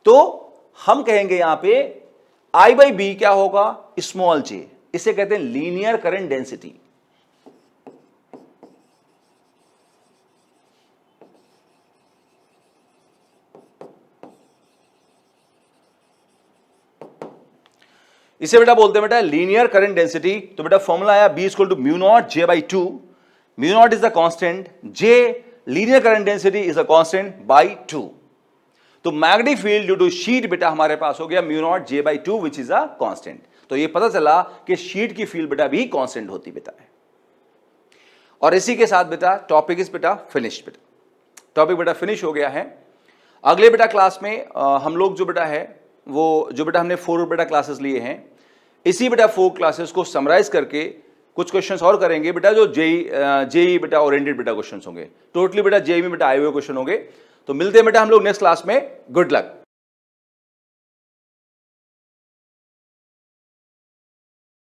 तो हम कहेंगे यहां पे आई बाई बी क्या होगा, स्मॉल जे। इसे कहते हैं लीनियर करंट डेंसिटी। इसे बेटा बोलते हैं बेटा लीनियर करंट डेंसिटी। तो बेटा फॉर्मूला आया B equal to mu naught J by 2, mu naught is the constant, J linear current density is a constant by 2। तो magnetic field due to sheet बेटा हमारे पास हो गया mu naught J by 2 which is a constant. तो ये पता चला कि शीट की फील्ड बेटा भी कांस्टेंट होती बेटा है। और इसी के साथ बेटा टॉपिक इज बेटा फिनिश, बेटा टॉपिक बेटा फिनिश हो गया है। अगले बेटा क्लास में हम लोग जो बेटा है वो जो बेटा हमने 4 बेटा क्लासेस लिए हैं, इसी बेटा 4 क्लासेस को समराइज करके कुछ क्वेश्चंस और करेंगे बेटा, जो जेई बेटा ओरिएंटेड बेटा क्वेश्चंस होंगे। टोटली बेटा जेई में बेटा आए हुए क्वेश्चन होंगे। तो मिलते हैं बेटा हम लोग नेक्स्ट क्लास में। Good luck.